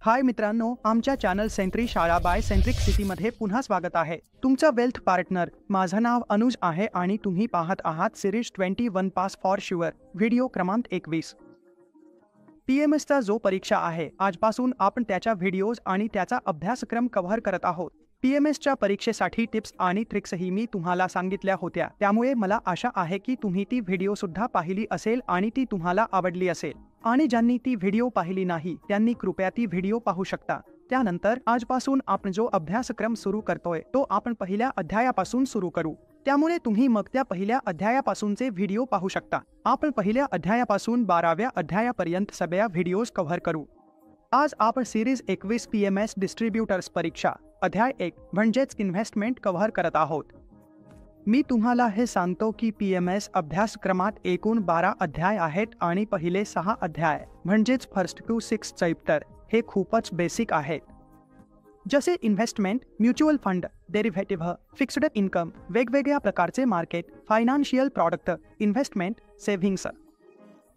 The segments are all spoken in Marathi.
हाय मित्रांनो, आमच्या चॅनल सेंट्री शाळा बाय सेंट्रिक सिटीमध्ये पुन्हा स्वागत आहे. तुमचा वेल्थ पार्टनर. माझं नाव अनुज आहे आणि तुम्ही पाहत आहात series 21 pass for sure video क्रमांक 21. पीएमएसचा जो परीक्षा आहे, आजपासून आपण त्याच्या व्हिडिओज आणि त्याचा अभ्यासक्रम कव्हर करत आहोत. पीएमएसच्या परीक्षेसाठी टिप्स आणि ट्रिक्सही मी तुम्हाला सांगितल्या होत्या, त्यामुळे मला आशा आहे की तुम्ही ती व्हिडिओ सुद्धा पाहिली असेल आणि ती तुम्हाला आवडली असेल. आणि ज्यांनी ती व्हिडिओ पाहिली नाही त्यांनी कृपया ती व्हिडिओ पाहू शकता. त्यानंतर आजपासून आपण जो अभ्यासक्रम सुरू करतोय तो आपण पहिल्या अध्यायापासून सुरू करू, त्यामुळे तुम्ही मग त्या पहिल्या अध्यायापासूनचे व्हिडिओ पाहू शकता. आपण पहिल्या अध्यायापासून 12व्या अध्यायापर्यंत सगळ्या व्हिडिओज कव्हर करू. आज आपण सिरीज 21 पीएमएस डिस्ट्रीब्युटर्स परीक्षा अध्याय 1 म्हणजेच इन्व्हेस्टमेंट कव्हर करत आहोत. मी तुम्हाला हे सांगतो की पीएमएस अभ्यासक्रमात एकूण 12 अध्याय आहेत आणि पहिले 6 अध्याय म्हणजेच फर्स्ट टू 6 चॅप्टर हे खूपच बेसिक आहेत. जसे investment, mutual fund, derivative, fixed income, वेगवेगळ्या प्रकारचे market, financial product, investment, savings.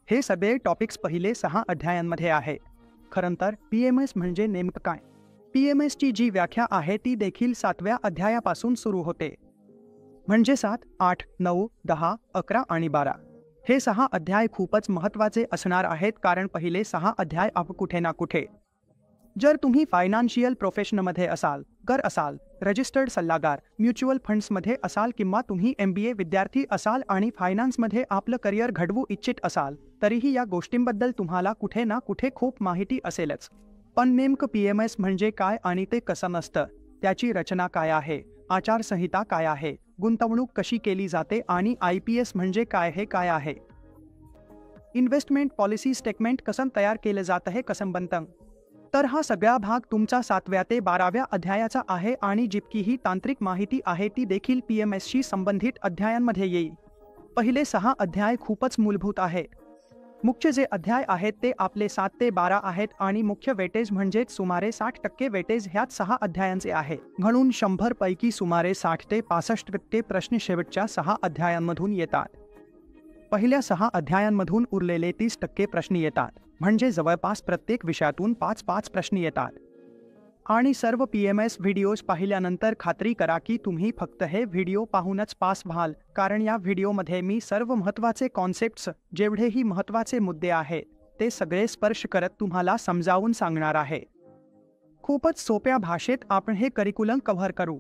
हे सगळे टॉपिक्स पहिले 6 अध्यायांमध्ये आहेत. खरं तर पीएमएस म्हणजे नेमकं काय? पीएमएसची जी व्याख्या आहे ती देखील 7व्या अध्यायापासून सुरू होते. म्हणजे 7, 8, 9, 10, 11 आणि 12 हे 6 अध्याय खूपच महत्त्वाचे असणार आहेत, कारण पहिले 6 अध्याय आपण कुठे ना कुठे, जर तुम्ही फायनान्शियल प्रोफेशनमध्ये असाल, रजिस्टर्ड सल्लागार, म्युच्युअल फंड्समध्ये असाल किंवा तुम्ही MBA विद्यार्थी असाल आणि फायनान्समध्ये आपलं करिअर घडवू इच्छित असाल, तरीही या गोष्टींबद्दल तुम्हाला कुठे ना कुठे खूप माहिती असेलच. पण नेमकं पीएमएस म्हणजे काय आणि ते कसं नसतं? त्याची रचना काय आहे? आचारसंहिता काय आहे? गुंतवणूक कशी केली जाते आणि IPS म्हणजे काय हे काय आहे? इन्व्हेस्टमेंट पॉलिसी स्टेटमेंट कसं तयार केलं जातं हे कसं बनतं? तर हा सगळा भाग तुमचा 7व्या ते 12व्या अध्यायाचा आहे आणि जितकीही तांत्रिक माहिती आहे ती देखील पीएमएसशी संबंधित अध्यायांमध्ये येईल. पहिले 6 अध्याय खूपच मूलभूत आहेत. मुख्य जे अध्याय आहेत ते आपले 7 ते 12 आहेत आणि मुख्य वेटेज म्हणजेच सुमारे 60% वेटेज ह्यात 6 अध्यायांचे आहे. म्हणून 100 पैकी सुमारे 60 ते 65% प्रश्न शेवटच्या 6 अध्यायांमधून येतात. पहिल्या 6 अध्यायांमधून उरलेले 30% प्रश्न येतात, म्हणजे जवळपास प्रत्येक विषयातून 5-5 प्रश्न येतात. आणि सर्व पीएमएस व्हिडिओज पाहिल्यानंतर खात्री करा की तुम्ही फक्त हे व्हिडिओ पाहूनच पास व्हाल, कारण या व्हिडिओमध्ये मी सर्व महत्त्वाचे कॉन्सेप्ट्स, जेवढेही महत्त्वाचे मुद्दे आहेत ते सगळे स्पर्श करत तुम्हाला समजावून सांगणार आहे. खूपच सोप्या भाषेत आपण हे करिक्युलम कव्हर करू.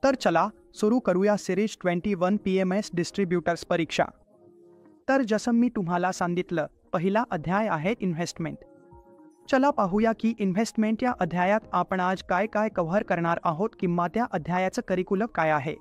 तर चला सुरू करूया सिरीज 21 पीएमएस डिस्ट्रीब्युटर्स परीक्षा. तर जसं मी तुम्हाला सांगितलं, पहिला अध्याय आहे इन्व्हेस्टमेंट. चला पाहूया की इन्व्हेस्टमेंट या अध्यायात आपण आज काय काय कव्हर करणार आहोत किंवा त्या अध्यायाचं करिक्युलम काय आहे.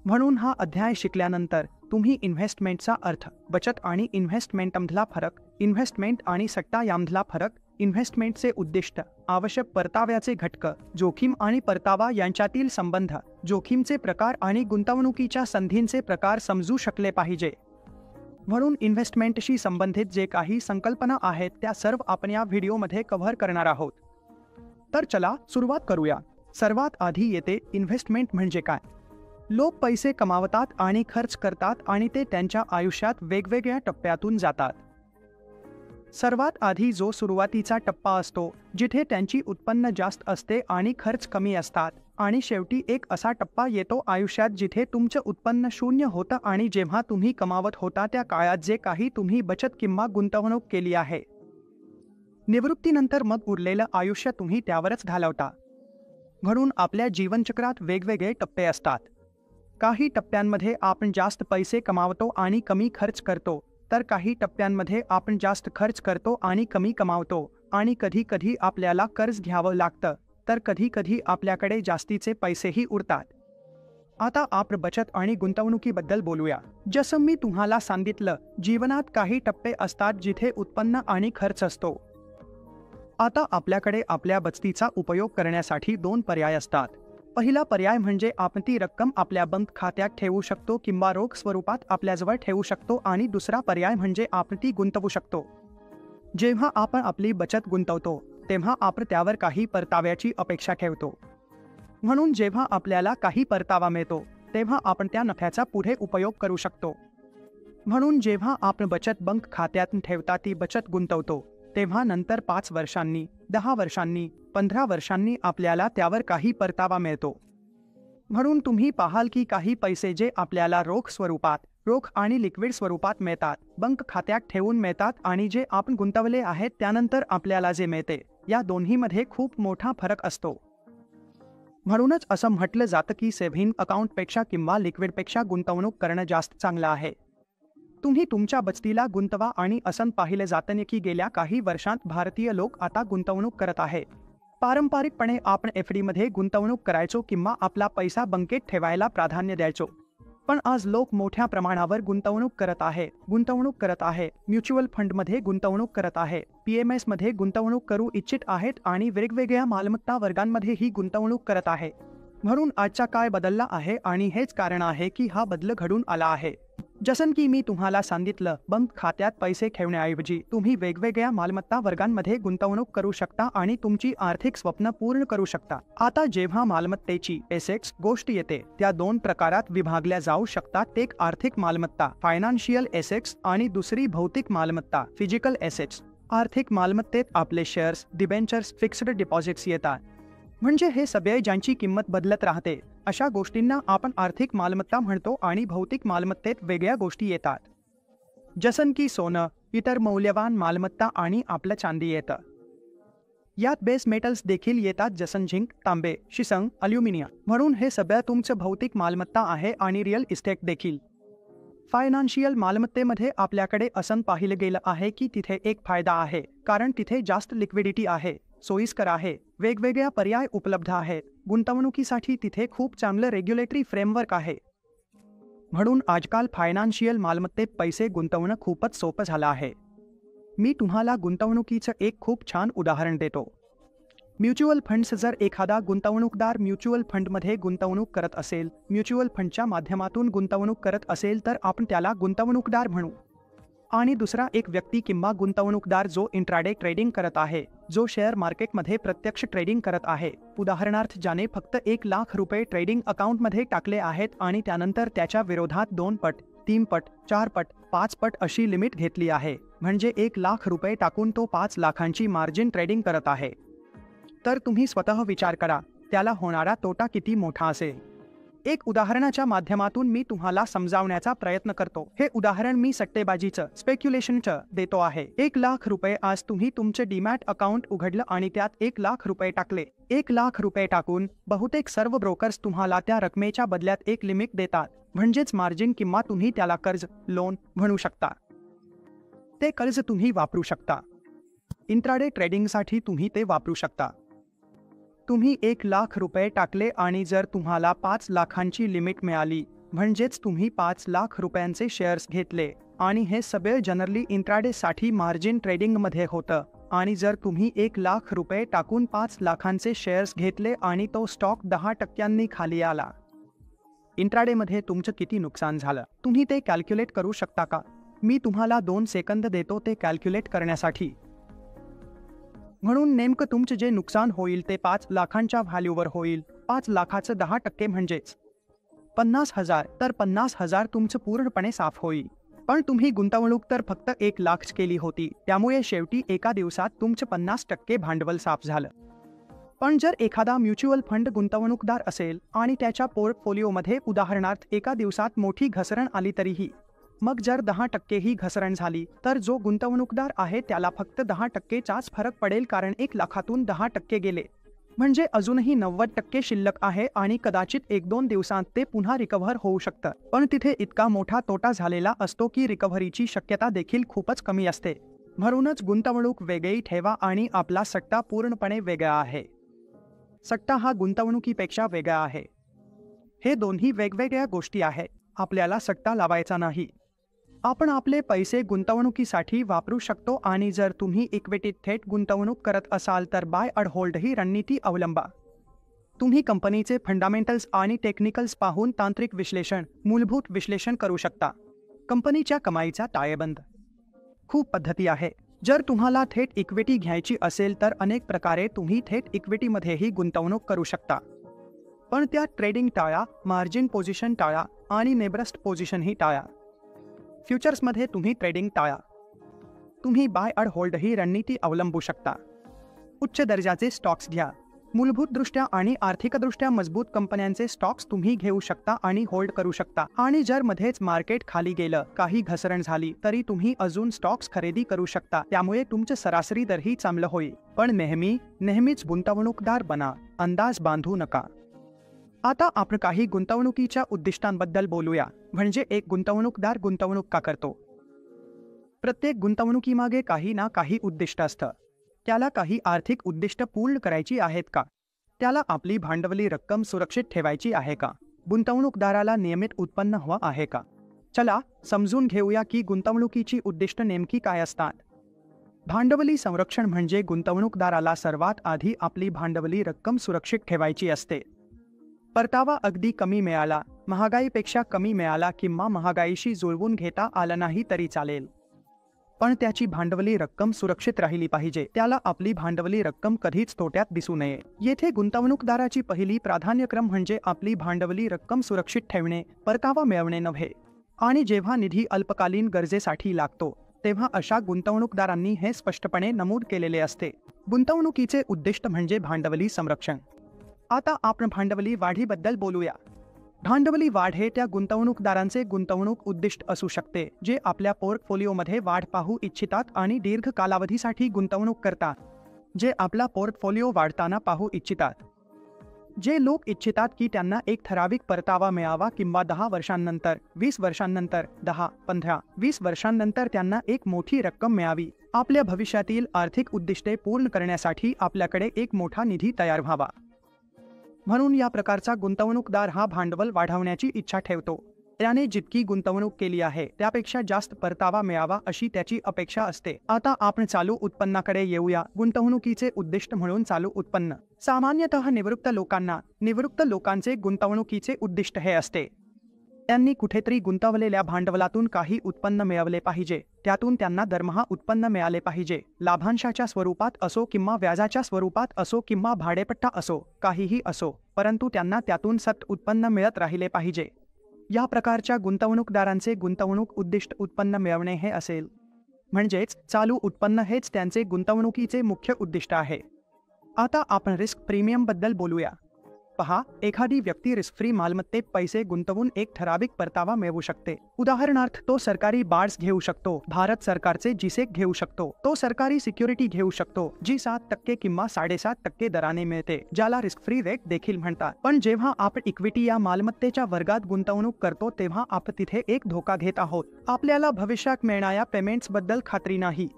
म्हणून हा अध्याय शिकल्यानंतर तुम्ही इन्व्हेस्टमेंटचा अर्थ, बचत आणि इन्व्हेस्टमेंटमधला फरक, इन्व्हेस्टमेंट आणि सट्टा यामधला फरक, इन्व्हेस्टमेंटचे उद्दिष्ट, आवश्यक परताव्याचे घटक, जोखीम आणि परतावा यांच्यातील संबंध, जोखीमचे प्रकार आणि गुंतवणुकीच्या संधींचे प्रकार समजू शकले पाहिजे. म्हणून इन्व्हेस्टमेंटशी संबंधित जे काही संकल्पना आहेत त्या सर्व आपण या व्हिडिओमध्ये कव्हर करणार आहोत. तर चला सुरुवात करूया. सर्वात आधी येते इन्व्हेस्टमेंट म्हणजे काय. लोक पैसे कमावतात आणि खर्च करतात आणि ते त्यांच्या आयुष्यात वेगवेगळ्या टप्प्यातून जातात. सर्वात आधी जो सुरुवातीचा टप्पा असतो जिथे त्यांची उत्पन्न जास्त असते आणि खर्च कमी असतात, आणि शेवटी एक असा टप्पा येतो आयुष्यात जिथे तुमचं उत्पन्न 0 होतं आणि जेव्हा तुम्ही कमावत होता त्या काळात जे काही तुम्ही बचत किंवा गुंतवणूक केली आहे, निवृत्तीनंतर मग उरलेलं आयुष्य तुम्ही त्यावरच घालवता. म्हणून आपल्या जीवनचक्रात वेगवेगळे टप्पे असतात. काही टप्प्यांमध्ये आपण जास्त पैसे कमावतो आणि कमी खर्च करतो, तर काही टप्प्यांमध्ये आपण जास्त खर्च करतो आणि कमी कमावतो, आणि कधी कधी आपल्याला कर्ज घ्यावं लागतं, तर कधी कधी आपल्याकडे जास्तीचे पैसेही उरतात. आता आपण बचत आणि गुंतवणुकीबद्दल बोलूया. जसं मी तुम्हाला सांगितलं, जीवनात काही टप्पे असतात जिथे उत्पन्न आणि खर्च असतो. आता आपल्याकडे आपल्या बचतीचा उपयोग करण्यासाठी 2 पर्याय असतात. पहिला पर्याय म्हणजे आपण ती रक्कम आपल्या बँक खात्यात ठेवू शकतो किंवा रोख स्वरूपात आपल्याजवळ ठेवू शकतो, आणि दुसरा पर्याय म्हणजे आपण ती गुंतवू शकतो. जेव्हा आपण आपली बचत गुंतवतो तेव्हा आपण त्यावर काही परताव्याची अपेक्षा ठेवतो. म्हणून जेव्हा आपल्याला काही परतावा मिळतो तेव्हा आपण त्या नफ्याचा पुढे उपयोग करू शकतो. म्हणून जेव्हा आपण बचत बँक खात्यात ठेवता ती बचत गुंतवतो, तेव्हा नंतर 5 वर्षांनी, 10 वर्षांनी, 15 वर्षांनी आपल्याला त्यावर काही परतावा मिळतो. म्हणून तुम्ही पाहाल की काही पैसे जे आपल्याला रोख स्वरूपात, रोख आणि लिक्विड स्वरूपात मिळतात, बँक खात्यात ठेवून मिळतात आणि जे आपण गुंतवले आहेत त्यानंतर आपल्याला जे मिळते, या दोन्हीमध्ये खूप मोठा फरक असतो. म्हणूनच असं म्हटलं जातं की सेव्हिंग अकाउंटपेक्षा किंवा लिक्विडपेक्षा गुंतवणूक करणं जास्त चांगलं आहे. तुम्ही तुमच्या बचतीला गुंतवा आणि असं पाहिलं जातं की गेल्या काही वर्षांत भारतीय लोक आता गुंतवणूक करत आहेत. पारंपरिकपणे आपण FD मध्ये गुंतवणूक करायचो किंवा आपला पैसा बँकेत ठेवायला प्राधान्य द्यायचो. पण आज लोक मोठ्या प्रमाणावर गुंतवणूक करत आहे. म्युच्युअल फंडमध्ये गुंतवणूक करत आहे, PMS मध्ये गुंतवणूक करू इच्छित आहेत आणि वेगवेगळ्या मालमत्ता वर्गांमध्ये ही गुंतवणूक करत आहे. म्हणून आजचा काळ बदलला आहे आणि हेच कारण आहे की हा बदल घडून आला आहे. जसं की मी तुम्हाला सांगितलं, बँक खात्यात पैसे ठेवण्याऐवजी तुम्ही वेगवेगळ्या मालमत्ता वर्गांमध्ये गुंतवणूक करू शकता आणि तुमची आर्थिक स्वप्न पूर्ण करू शकता. आता जेव्हा मालमत्तेची एसेट्स गोष्ट येते, त्या 2 प्रकारात विभागल्या जाऊ शकतात. एक आर्थिक मालमत्ता फायनान्शियल एसेट्स आणि दुसरी भौतिक मालमत्ता फिजिकल एसेट्स. आर्थिक मालमत्तेत आपले शेअर्स, डिबेंचर्स, फिक्स्ड डिपॉझिट्स येतात. म्हणजे हे सगळे ज्यांची किंमत बदलत राहते, अशा गोष्टींना आपण आर्थिक मालमत्ता म्हणतो आणि भौतिक मालमत्तेत वेगळ्या गोष्टी येतात, जसं की सोनं, इतर मौल्यवान मालमत्ता आणि आपलं चांदी येतं. यात बेस मेटल्स देखील येतात जसं झिंक, तांबे, शिसं, अल्युमिनियम. म्हणून हे सगळं तुमचं भौतिक मालमत्ता आहे आणि रिअल इस्टेट देखील. फायनान्शियल मालमत्तेमध्ये आपल्याकडे असं पाहिलं गेलं आहे की तिथे एक फायदा आहे, कारण तिथे जास्त लिक्विडिटी आहे, सोयीस्कर आहे, वेगवेगळ्या पर्याय उपलब्ध आहेत. गुंतवणुकीसाठी तिथे खूप चांगलं रेग्युलेटरी फ्रेमवर्क आहे. म्हणून आजकाल फायनान्शियल मालमत्तेत पैसे गुंतवणं खूपच सोपं झालं आहे. मी तुम्हाला गुंतवणुकीचं एक खूप छान उदाहरण देतो. Mutual funds. जर एखादा गुंतवणूकदार म्युच्युअल फंडमध्ये गुंतवणूक करत असेल, म्युच्युअल फंडच्या माध्यमातून गुंतवणूक करत असेल तर आपण त्याला गुंतवणूकदार म्हणू. आणि दुसरा एक व्यक्ती किंवा गुंतवणूकदार जो इंट्राडे ट्रेडिंग करत आहे, जो शेअर मार्केटमध्ये प्रत्यक्ष ट्रेडिंग करत आहे. उदाहरणार्थ, ज्याने फक्त 1 लाख रुपये ट्रेडिंग अकाउंटमध्ये टाकले आहेत आणि त्यानंतर त्याच्या विरोधात 2 पट, 3 पट, 4 पट, 5 पट अशी लिमिट घेतली आहे. म्हणजे 1 लाख रुपये टाकून तो 5 लाखांची मार्जिन ट्रेडिंग करत आहे. तर तुम्ही स्वतः विचार करा, त्याला होणारा तोटा किती मोठा असेल. एक उदाहरणाच्या माध्यमातून मी तुम्हाला समजावण्याचा प्रयत्न करतो. हे उदाहरण मी सट्टेबाजीचं, स्पेक्युलेशनचं देतो आहे. 1 लाख रुपये आज तुम्ही तुमचे डीमॅट अकाउंट उघडलं आणि त्यात 1 लाख रुपये टाकले. 1 लाख रुपये टाकून बहुतेक सर्व ब्रोकर्स तुम्हाला त्या रकमेच्या बदल्यात एक लिमिट देतात, म्हणजेच मार्जिन किंवा तुम्ही त्याला कर्ज, लोन म्हणू शकता. ते कर्ज तुम्ही वापरू शकता. इंट्राडे ट्रेडिंगसाठी तुम्ही ते वापरू शकता. तुम्ही 1 लाख रुपये टाकले आणि जर तुम्हाला 5 लाखांची लिमिट मिळाली, म्हणजेच तुम्ही 5 लाख रुपयांचे शेअर्स घेतले आणि हे सगळे जनरली इंट्राडेसाठी मार्जिन ट्रेडिंगमध्ये होतं. आणि जर तुम्ही 1 लाख रुपये टाकून 5 लाखांचे शेअर्स घेतले आणि तो स्टॉक 10% खाली आला, इंट्राडेमध्ये तुमचं किती नुकसान झालं, तुम्ही ते कॅल्क्युलेट करू शकता का? मी तुम्हाला 2 सेकंद देतो ते कॅल्क्युलेट करण्यासाठी. म्हणून नेमकं तुमचं जे नुकसान होईल ते 5 लाखांच्या व्हॅल्यूवर होईल. 5 लाखाचं 10% म्हणजेच 50,000. तर 50,000 तुमचं पूर्णपणे साफ होईल. पण तुम्ही गुंतवणूक तर फक्त 1 लाख केली होती, त्यामुळे शेवटी एका दिवसात तुमचं 50% भांडवल साफ झालं. पण जर एखादा म्युच्युअल फंड गुंतवणूकदार असेल आणि त्याच्या पोर्टफोलिओमध्ये उदाहरणार्थ एका दिवसात मोठी घसरण आली तरीही, मग जर 10% ही घसरण झाली तर जो गुंतवणूकदार आहे त्याला फक्त 10%चाच फरक पडेल, कारण 1 लाखातून 10% गेले म्हणजे अजूनही 90% शिल्लक आहे आणि कदाचित 1-2 दिवसांत ते पुन्हा रिकव्हर होऊ शकतं. पण तिथे इतका मोठा तोटा झालेला असतो की रिकव्हरीची शक्यता देखील खूपच कमी असते. म्हणूनच गुंतवणूक वेगळी ठेवा आणि आपला सट्टा पूर्णपणे वेगळा आहे. सट्टा हा गुंतवणुकीपेक्षा वेगळा आहे. हे दोन्ही वेगवेगळ्या गोष्टी आहेत. आपल्याला सट्टा लावायचा नाही. आपण आपले पैसे गुंतवणुकीसाठी वापरू शकतो आणि जर तुम्ही इक्विटीत थेट गुंतवणूक करत असाल तर बाय अँड होल्ड ही रणनीती अवलंबा. तुम्ही कंपनीचे फंडामेंटल्स आणि टेक्निकल्स पाहून तांत्रिक विश्लेषण, मूलभूत विश्लेषण करू शकता. कंपनीच्या कमाईचा ताळेबंद. खूप पद्धती आहे. जर तुम्हाला थेट इक्विटी घ्यायची असेल तर अनेक प्रकारे तुम्ही थेट इक्विटीमध्येही गुंतवणूक करू शकता. पण त्यात ट्रेडिंग टाळा, मार्जिन पोझिशन टाळा आणि नेब्रस्ट पोझिशनही टाळा. फ्युचर्समध्ये तुम्ही ट्रेडिंग टाळा. तुम्ही बाय अँड होल्ड ही रणनीती अवलंबू शकता. उच्च दर्जाचे स्टॉक्स घ्या. मूलभूतदृष्ट्या आणि आर्थिकदृष्ट्या मजबूत कंपन्यांचे स्टॉक्स तुम्ही घेऊ शकता आणि होल्ड करू शकता. आणि जर मध्येच मार्केट खाली गेलं, काही घसरण झाली, तरी तुम्ही अजून स्टॉक्स खरेदी करू शकता. त्यामुळे तुमचं सरासरी दरही चांगलं होईल. पण नेहमीच गुंतवणूकदार बना, अंदाज बांधू नका. आता आपण काही गुंतवणुकीच्या उद्दिष्टांबद्दल बोलूया. म्हणजे एक गुंतवणूकदार गुंतवणूक का करतो? प्रत्येक गुंतवणुकीमागे काही ना काही उद्दिष्ट असतं. त्याला काही आर्थिक उद्दिष्ट पूर्ण करायची आहेत का? त्याला आपली भांडवली रक्कम सुरक्षित ठेवायची आहे का? गुंतवणूकदाराला नियमित उत्पन्न हवं आहे का? चला समजून घेऊया की गुंतवणुकीची उद्दिष्ट नेमकी काय असतात. भांडवली संरक्षण म्हणजे गुंतवणूकदाराला सर्वात आधी आपली भांडवली रक्कम सुरक्षित ठेवायची असते. परतावा अगदी कमी मिळाला, महागाईपेक्षा कमी मिळाला किंवा महागाईशी जुळवून घेता आलं नाही तरी चालेल, पण त्याची भांडवली रक्कम सुरक्षित राहिली पाहिजे. त्याला आपली भांडवली रक्कम कधीच तोट्यात दिसू नये. येथे गुंतवणूकदाराची पहिली प्राधान्यक्रम म्हणजे आपली भांडवली रक्कम सुरक्षित ठेवणे, परतावा मिळवणे नव्हे. आणि जेव्हा निधी अल्पकालीन गरजेसाठी लागतो, तेव्हा अशा गुंतवणूकदारांनी हे स्पष्टपणे नमूद केलेले असते. गुंतवणुकीचे उद्दिष्ट म्हणजे भांडवली संरक्षण. आता आपण भांडवली वाढीबद्दल बोलूया. भांडवली वाढ हे त्या गुंतवणूकदारांचे गुंतवणूक उद्दिष्ट असू शकते जे आपल्या पोर्टफोलिओमध्ये वाढ पाहू इच्छितात आणि दीर्घ कालावधीसाठी गुंतवणूक करतात, जे आपला पोर्टफोलिओ वाढताना पाहू इच्छितात. जे लोक इच्छितात की त्यांना एक ठराविक परतावा मिळावा किंवा 10 वर्षांनंतर, 20 वर्षांनंतर, 10, 15, 20 वर्षांनंतर त्यांना एक मोठी रक्कम मिळावी. आपल्या भविष्यातील आर्थिक उद्दिष्टे पूर्ण करण्यासाठी आपल्याकडे एक मोठा निधी तयार व्हावा. म्हणून या प्रकारचा गुंतवणूकदार हा भांडवल वाढवण्याची इच्छा ठेवतो. त्याने जितकी गुंतवणूक केली आहे त्यापेक्षा जास्त परतावा मिळावा अशी त्याची अपेक्षा असते. आता आपण चालू उत्पन्नाकडे येऊया. गुंतवणुकीचे उद्दिष्ट म्हणून चालू उत्पन्न. सामान्यतः निवृत्त लोकांचे गुंतवणुकीचे उद्दिष्ट हे असते. त्यांनी कुठेतरी गुंतवलेल्या भांडवलातून काही उत्पन्न मिळवले पाहिजे. त्यातून त्यांना दरमहा उत्पन्न मिळाले पाहिजे. लाभांशाच्या स्वरूपात असो किंवा व्याजाच्या स्वरूपात असो किंवा भाडेपट्टा असो, काहीही असो, परंतु त्यांना त्यातून सतत उत्पन्न मिळत राहिले पाहिजे. या प्रकारच्या गुंतवणूकदारांचे गुंतवणूक उद्दिष्ट उत्पन्न मिळवणे हे असेल. म्हणजेच चालू उत्पन्न हेच त्यांचे गुंतवणुकीचे मुख्य उद्दिष्ट आहे. आता आपण रिस्क प्रीमियमबद्दल बोलूया. पहा, एखादी व्यक्ती रिस्क फ्री मालमत्तेत पैसे गुंतवून एक ठराविक परतावा मिळवू शकते. उदाहरणार्थ, तो सरकारी बॉण्ड्स घेऊ शकतो, भारत सरकारचे जीसेक घेऊ शकतो, तो सरकारी सिक्युरिटी घेऊ शकतो जी 7% किंवा 7.5% दराने मिळते, ज्याला रिस्क फ्री रेट देखील म्हणतात. पण जेव्हा आपण इक्विटी या मालमत्तेच्या वर्गात गुंतवणूक करतो तेव्हा आपण तिथे एक धोका घेत आहोत. आपल्याला भविष्यात मिळणाऱ्या पेमेंट्स बद्दल खात्री नाही.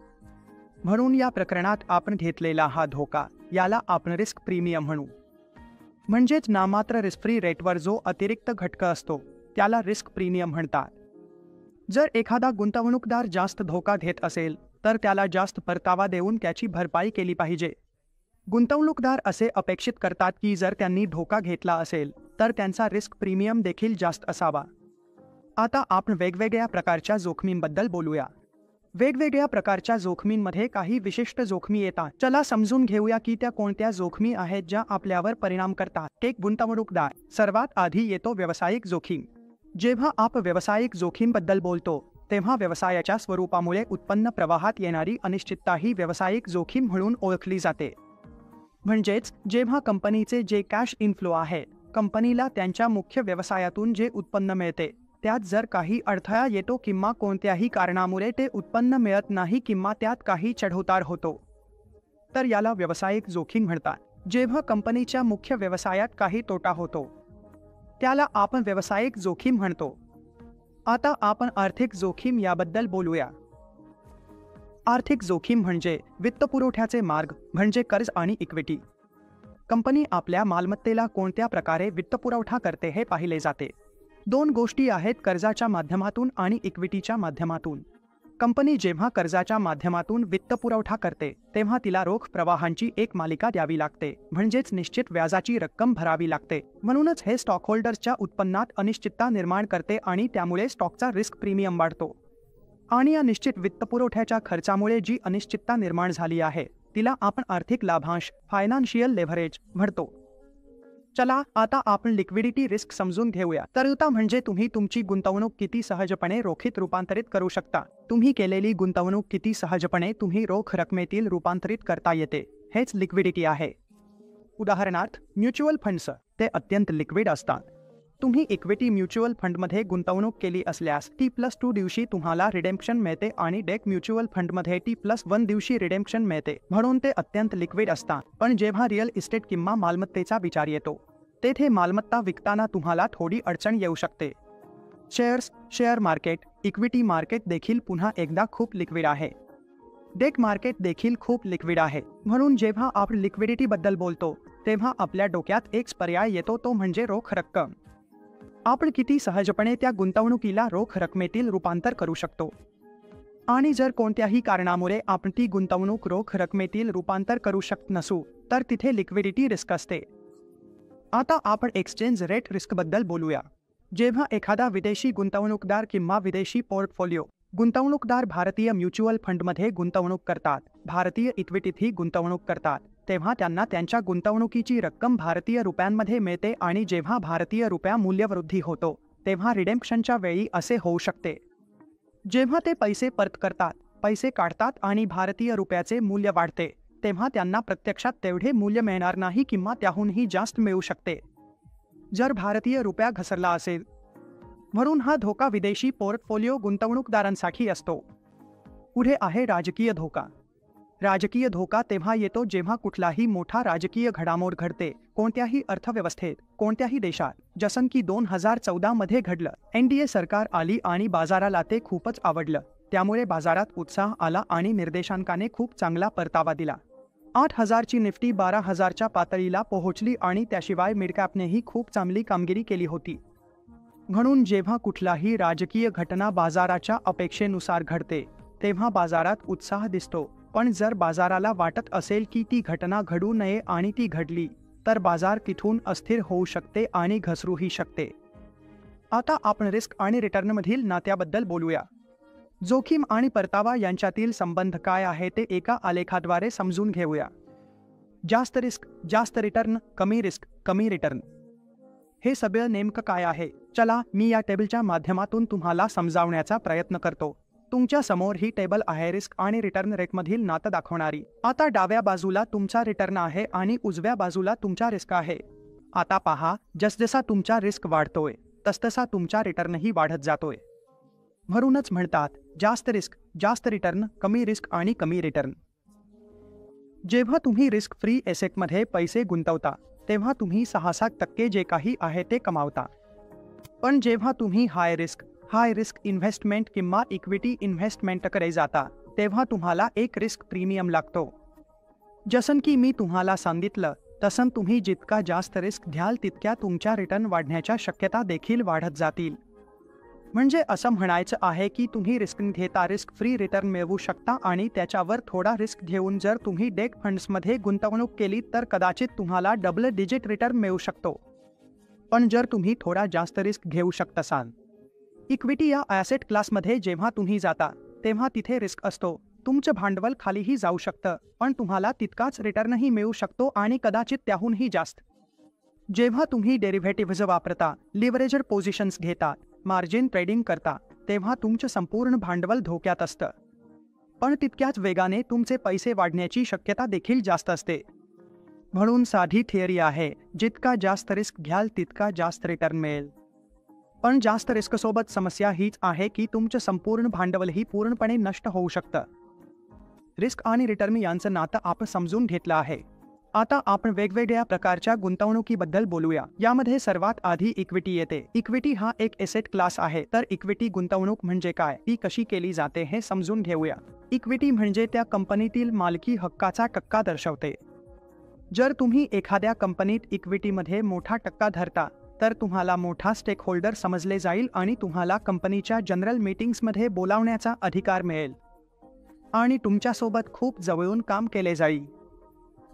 म्हणून या प्रकरणात आपण घेतलेला हा धोका, याला आपण रिस्क प्रीमियम म्हणू. म्हणजेच नामात्र रिस्क फ्री रेटवर जो अतिरिक्त घटक असतो त्याला रिस्क प्रीमियम म्हणतात. जर एखादा गुंतवणूकदार जास्त धोका घेत असेल तर त्याला जास्त परतावा देऊन त्याची भरपाई केली पाहिजे. गुंतवणूकदार असे अपेक्षित करतात की जर त्यांनी धोका घेतला असेल तर त्यांचा रिस्क प्रीमियम देखील जास्त असावा. आता आपण वेगवेगळ्या प्रकारच्या जोखमींबद्दल बोलूया. वेगवेगळ्या प्रकारच्या जोखमींमध्ये काही विशिष्ट जोखमी येतात. चला समजून घेऊया की त्या कोणत्या जोखमी आहेत ज्या आपल्यावर परिणाम करतात. एक गुंतवणूकदार. सर्वात आधी येतो व्यावसायिक जोखीम. जेव्हा आपण व्यावसायिक जोखीमबद्दल बोलतो तेव्हा व्यवसायाच्या स्वरूपामुळे उत्पन्न प्रवाहात येणारी अनिश्चितता ही व्यावसायिक जोखीम म्हणून ओळखली जाते. म्हणजेच जेव्हा कंपनीचे जे कॅश इनफ्लो आहे, कंपनीला त्यांच्या मुख्य व्यवसायातून जे उत्पन्न मिळते त्यात जर काही अडथळा येतो किंवा कोणत्याही कारणामुळे ते उत्पन्न मिळत नाही किंवा त्यात काही चढउतार होतो, तर याला व्यावसायिक जोखीम म्हणतात. जेव्हा कंपनीच्या मुख्य व्यवसायात काही तोटा होतो त्याला आपण व्यावसायिक जोखीम म्हणतो. आता आपण आर्थिक जोखीम याबद्दल बोलूया. आर्थिक जोखीम म्हणजे वित्तपुरवठ्याचे मार्ग, म्हणजे कर्ज आणि इक्विटी. कंपनी आपल्या मालमत्तेला कोणत्या प्रकारे वित्तपुरवठा करते हे पाहिले जाते. 2 गोष्टी आहेत, कर्जाच्या माध्यमातून आणि इक्विटीच्या माध्यमातून. कंपनी जेव्हा कर्जाच्या माध्यमातून वित्तपुरवठा करते तेव्हा तिला रोख प्रवाहांची एक मालिका द्यावी लागते, म्हणजेच निश्चित व्याजाची रक्कम भरावी लागते. म्हणूनच हे स्टॉकहोल्डर्सच्या उत्पन्नात अनिश्चितता निर्माण करते आणि त्यामुळे स्टॉकचा रिस्क प्रीमियम वाढतो. आणि या निश्चित वित्तपुरवठ्याच्या खर्चामुळे जी अनिश्चितता निर्माण झाली आहे तिला आपण आर्थिक लाभांश, फायनान्शियल लेव्हरेज म्हणतो. चला आता आपण लिक्विडिटी रिस्क समजून घेऊया। तरलता म्हणजे तुम्ही तुमची गुंतवणूक किती सहजपणे रोखीत रूपांतरित करू शकता। तुम्ही केलेली गुंतवणूक किती सहजपणे तुम्ही रोख रकमेतील रूपांतरित करता येते, हेच लिक्विडिटी आहे। उदाहरणार्थ म्युच्युअल फंड्स, ते अत्यंत लिक्विड असतात। तुम्ही इक्विटी म्युच्युअल फंडमध्ये गुंतवणूक केली असल्यास T+2 दिवशी तुम्हाला रिडेम्पशन मिळते आणि डेट म्युच्युअल फंडमध्ये T+1 दिवशी रिडेम्पशन मिळते, म्हणून ते अत्यंत लिक्विड असतात। पण जेव्हा रिअल इस्टेट किंवा मालमत्तेचा विचार येतो, तेथे मालमत्ता विकताना तुम्हाला थोडी अडचण येऊ शकते। शेअर मार्केट, इक्विटी मार्केट देखील पुन्हा एकदा खूप लिक्विड आहे। डेट मार्केट देखील खूप लिक्विड आहे, म्हणून जेव्हा आपण लिक्विडिटी बद्दल बोलतो तेव्हा आपल्या डोक्यात एक पर्याय येतो, तो म्हणजे रोख रक्कम। आपण किती सहजपणे त्या गुंतवणुकीला रोख रकमेतील रूपांतर करू शकतो। आणि जर कोणत्याही कारणामुळे आपण ती गुंतवणूक रोख रकमेतील रूपांतर करू शकत नसू, तर तिथे लिक्विडिटी रिस्क असते। आता आपण एक्सचेंज रेट रिस्क बद्दल बोलूया। जेव्हा एखादा विदेशी गुंतवणूकदार किंवा विदेशी पोर्टफोलिओ गुंतवणूकदार भारतीय म्युच्युअल फंडमध्ये गुंतवणूक करतात, भारतीय इक्विटीतही गुंतवणूक करतात, तेव्हा त्यांना त्यांच्या गुंतवणुकीची रक्कम भारतीय रुपयांमध्ये मिळते आणि जेव्हा भारतीय रुपया मूल्यवृद्धी होतो तेव्हा रिडेम्पशनच्या वेळी असे होऊ शकते। जेव्हा ते पैसे परत करतात, पैसे काढतात आणि भारतीय रुपयाचे मूल्य वाढते, तेव्हा त्यांना प्रत्यक्षात तेवढे मूल्य मिळणार नाही किंवा त्याहूनही जास्त मिळू शकते जर भारतीय रुपया घसरला असेल। म्हणून हा धोका विदेशी पोर्टफोलिओ गुंतवणूकदारांसाठी असतो। पुढे आहे राजकीय धोका। राजकीय धोका तेव्हा येतो जेव्हा कुठलाही मोठा राजकीय घडामोड घडते, कोणत्याही अर्थव्यवस्थेत, कोणत्याही देशात, जसं की 2014 मध्ये घडलं। NDA सरकार आली आणि बाजाराला ते खूपच आवडलं, त्यामुळे बाजारात उत्साह आला आणि निर्देशांकाने खूप चांगला परतावा दिला। 8,000 ची निफ्टी 12,000च्या पातळीला पोहोचली आणि त्याशिवाय मिडकॅपनेही खूप चांगली कामगिरी केली होती। म्हणून जेव्हा कुठलाही राजकीय घटना बाजाराच्या अपेक्षेनुसार घडते तेव्हा बाजारात उत्साह दिसतो, पण जर बाजाराला वाटत असेल की ती घटना घडू नये आणि ती घडली, तर बाजार तिथून अस्थिर होऊ शकते आणि घसरूही शकते। आता आपण रिस्क आणि रिटर्नमधील नात्याबद्दल बोलूया। जोखीम आणि परतावा यांच्यातील संबंध काय आहे ते एका आलेखाद्वारे समजून घेऊया। जास्त रिस्क, जास्त रिटर्न, कमी रिस्क, कमी रिटर्न। हे सगळं नेमकं काय आहे? चला मी या टेबलच्या माध्यमातून तुम्हाला समजावण्याचा प्रयत्न करतो। तुमच्या समोर ही टेबल आहे रिस्क आणि रिटर्न रेटमधील नातं दाखवणारी। आता डाव्या बाजूला तुमचा रिटर्न आहे आणि उजव्या बाजूला तुमचा रिस्क आहे। आता पहा, जसजसा तुमचा रिस्क वाढतोय तसतसा तुमचा रिटर्नही वाढत जातोय। म्हणूनच म्हणतात जास्त रिस्क, जास्त रिटर्न, कमी रिस्क आणि कमी रिटर्न। जेव्हा तुम्ही रिस्क फ्री एसेटमध्ये पैसे गुंतवता तेव्हा तुम्ही 6-7% जे काही आहे ते कमावता। पण जेव्हा तुम्ही हाय रिस्क इन्व्हेस्टमेंट किंवा इक्विटी इन्व्हेस्टमेंटकडे जाता तेव्हा तुम्हाला एक रिस्क प्रीमियम लागतो। जसं की मी तुम्हाला सांगितलं तसं तुम्ही जितका जास्त रिस्क घ्याल तितक्या तुमच्या रिटर्न वाढण्याच्या शक्यता देखील वाढत जातील। म्हणजे असं म्हणायचं आहे की तुम्ही रिस्क घेता रिस्क फ्री रिटर्न मिळवू शकता आणि त्याच्यावर थोडा रिस्क घेऊन जर तुम्ही डेट फंड्समध्ये गुंतवणूक केली तर कदाचित तुम्हाला डबल डिजिट रिटर्न मिळू शकतो। पण जर तुम्ही थोडा जास्त रिस्क घेऊ शकत असाल, इक्विटी या ॲसेट क्लासमध्ये जेव्हा तुम्ही जाता तेव्हा तिथे रिस्क असतो, तुमचं भांडवल खालीही जाऊ शकतं, पण तुम्हाला तितकाच रिटर्नही मिळू शकतो आणि कदाचित त्याहूनही जास्त। जेव्हा तुम्ही डेरिव्हेटिव्हज वापरता, लिव्हरेजड पोझिशन्स घेता, मार्जिन ट्रेडिंग करता, तेव्हा तुमचं संपूर्ण भांडवल धोक्यात असतं, पण तितक्याच वेगाने तुमचे पैसे वाढण्याची शक्यता देखील जास्त असते। म्हणून साधी थिअरी आहे, जितका जास्त रिस्क घ्याल तितका जास्त रिटर्न मिळेल। पण जास्त रिस्कसोबत समस्या हीच आहे की तुमचं संपूर्ण भांडवलही पूर्णपणे नष्ट होऊ शकतं। रिस्क आणि रिटर्न यांचं नातं आपण समजून घेतलं आहे। आता आपण वेगवेगळ्या प्रकारच्या गुंतवणुकीबद्दल बोलूया। यामध्ये सर्वात आधी इक्विटी येते। इक्विटी हा एक एसेट क्लास आहे, तर इक्विटी गुंतवणूक म्हणजे काय, ती कशी केली जाते हे समजून घेऊया। इक्विटी म्हणजे त्या कंपनीतील मालकी हक्काचा टक्का दर्शवते। जर तुम्ही एखाद्या कंपनीत इक्विटीमध्ये मोठा टक्का धरता तर तुम्हाला मोठा स्टेक होल्डर समजले जाईल आणि तुम्हाला कंपनीच्या जनरल मीटिंग्समध्ये बोलावण्याचा अधिकार मिळेल आणि तुमच्यासोबत खूप जवळून काम केले जाईल।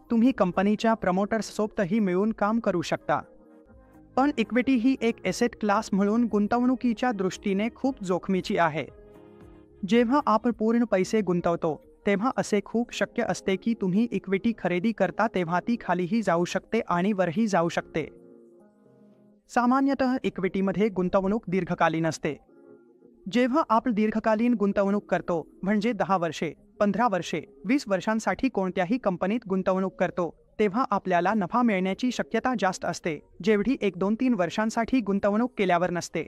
तुम्ही कंपनीच्या प्रमोटर्ससोबतही मिळून काम करू शकता। पण इक्विटी ही एक एसेट क्लास म्हणून गुंतवणुकीच्या दृष्टीने खूप जोखमीची आहे। जेव्हा आपण पूर्ण पैसे गुंतवतो तेव्हा असे खूप शक्य असते की तुम्ही इक्विटी खरेदी करता तेव्हा ती खालीही जाऊ शकते आणि वरही जाऊ शकते। सामान्यतः इक्विटीमध्ये गुंतवणूक दीर्घकालीन असते. जेव्हा आपण दीर्घकालीन गुंतवणूक करतो म्हणजे 10 वर्षे, 15 वर्षे, 20 वर्षांसाठी कोणत्याही कंपनीत गुंतवणूक करतो, तेव्हा आपल्याला नफा मिळण्याची शक्यता जास्त असते, जेवढी 1-2-3 वर्षांसाठी गुंतवणूक केल्यावर नसते.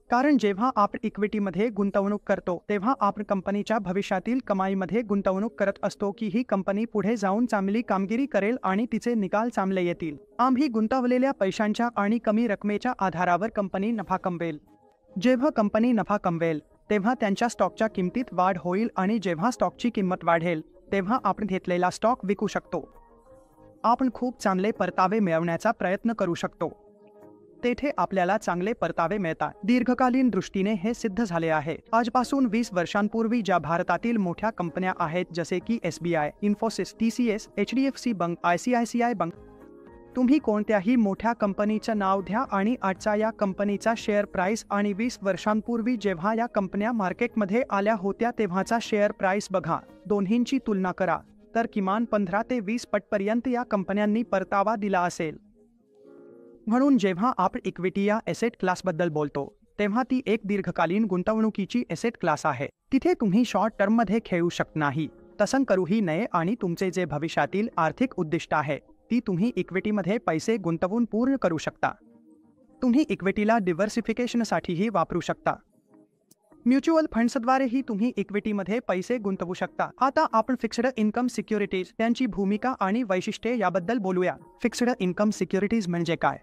कारण जेव्हा आपण इक्विटीमध्ये गुंतवणूक करतो तेव्हा आपण कंपनीच्या भविष्यातील कमाईमध्ये गुंतवणूक करत असतो की ही कंपनी पुढे जाऊन चांगली कामगिरी करेल आणि तिचे निकाल चांगले येतील. आम्ही गुंतवलेल्या पैशांच्या आणि कमी रकमेच्या आधारावर कंपनी नफा कमवेल. जेव्हा कंपनी नफा कमवेल तेव्हा त्यांच्या स्टॉकच्या किमतीत वाढ होईल आणि जेव्हा स्टॉकची किंमत वाढेल तेव्हा आपण घेतलेला स्टॉक विकू शकतो. आपण खूप चांगले परतावे मिळवण्याचा प्रयत्न करू शकतो. तेथे आपल्याला चांगले परतावे मिळतात. दीर्घकालीन दृष्टीने हे सिद्ध झाले आहे. आजपासून 20 वर्षांपूर्वी ज्या भारतातील मोठ्या कंपन्या आहेत जसे की SBI, Infosys, TCS, HDFC bank, ICICI bank, तुम्ही कोणत्याही मोठ्या कंपनीचं नाव द्या आणि आजचा या कंपनीचा शेअर प्राइस आणि 20 वर्षांपूर्वी जेव्हा या कंपन्या मार्केटमध्ये आल्या होत्या तेव्हाचा शेअर प्राइस बघा. दोन्हींची तुलना करा तर किमान 15 ते 20 पटपर्यंत या कंपन्यांनी परतावा दिला असेल. म्हणून जेव्हा आपण इक्विटी या एसेट क्लासबद्दल बोलतो तेव्हा ती एक दीर्घकालीन गुंतवणुकीची एसेट क्लास आहे. तिथे तुम्ही शॉर्ट टर्ममध्ये खेळू शकत नाही, तसं करूही नये आणि तुमचे जे भविष्यातील आर्थिक उद्दिष्ट आहे ती तुम्ही इक्विटीमध्ये पैसे गुंतवून पूर्ण करू शकता. तुम्ही इक्विटीला डिव्हर्सिफिकेशनसाठीही वापरू शकता. म्युच्युअल फंड्सद्वारेही तुम्ही इक्विटीमध्ये पैसे गुंतवू शकता. आता आपण फिक्स्ड इन्कम सिक्युरिटीज त्यांची भूमिका आणि वैशिष्ट्ये याबद्दल बोलूया. फिक्स्ड इन्कम सिक्युरिटीज म्हणजे काय?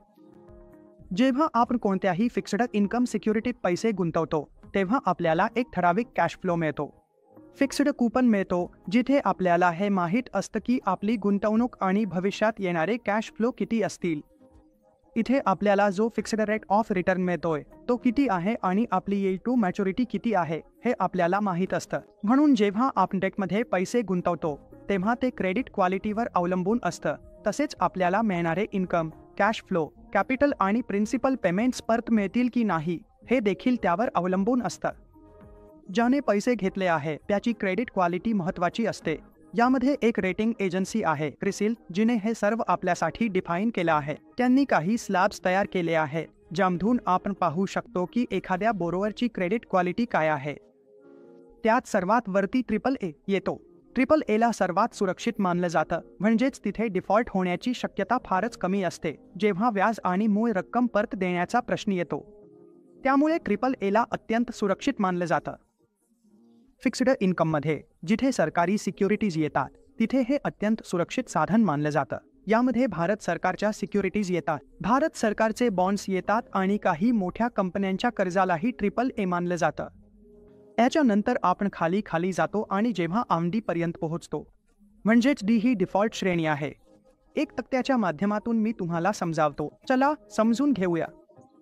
जेव्हा आपण कोणत्याही फिक्स्ड इन्कम सिक्युरिटीत पैसे गुंतवतो तेव्हा आपल्याला एक ठराविक कॅश फ्लो मिळतो. फिक्स्ड कूपन मिळतो जिथे आपल्याला हे माहीत असतं की आपली गुंतवणूक आणि भविष्यात येणारे कॅश फ्लो किती असतील. इथे आपल्याला जो फिक्स्ड रेट ऑफ रिटर्न मिळतोय तो किती आहे आणि आपली यील्ड टू मॅच्युरिटी किती आहे हे आपल्याला माहीत असतं. म्हणून जेव्हा आपण डेटमध्ये पैसे गुंतवतो तेव्हा ते क्रेडिट क्वालिटीवर अवलंबून असतं. तसेच आपल्याला मिळणारे इन्कम, कॅश फ्लो, कॅपिटल आणि प्रिन्सिपल पेमेंट्स परत मिळतील की नाही हे देखील त्यावर अवलंबून असतं. ज्याने पैसे घेतले आहे त्याची क्रेडिट क्वालिटी महत्त्वाची असते. यामध्ये एक रेटिंग एजन्सी आहे क्रिसिल, जिने हे सर्व आपल्यासाठी डिफाईन केलं आहे. त्यांनी काही स्लॅब्स तयार केले आहे ज्यामधून आपण पाहू शकतो की एखाद्या बोरोवरची क्रेडिट क्वालिटी काय आहे. त्यात सर्वात वरती AAA येतो. AAAला सर्वात सुरक्षित मानलं जातं, म्हणजेच तिथे डिफॉल्ट होण्याची शक्यता फारच कमी असते जेव्हा व्याज आणि मूळ रक्कम परत देण्याचा प्रश्न येतो. त्यामुळे AAAला अत्यंत सुरक्षित मानलं जातं. फिक्स्ड इन्कममध्ये जिथे सरकारी सिक्युरिटीज येतात तिथे हे अत्यंत सुरक्षित साधन मानलं जातं. यामध्ये भारत सरकारच्या सिक्युरिटीज येतात, भारत सरकारचे बॉन्ड्स येतात आणि काही मोठ्या कंपन्यांच्या कर्जालाही AAA मानलं जातं. याच्यानंतर आपण खाली जातो आणि जेव्हा D पर्यंत पोहोचतो म्हणजेच D ही डिफॉल्ट श्रेणी आहे. एक तक्त्याच्या माध्यमातून मी तुम्हाला समजावतो. चला समजून घेऊया.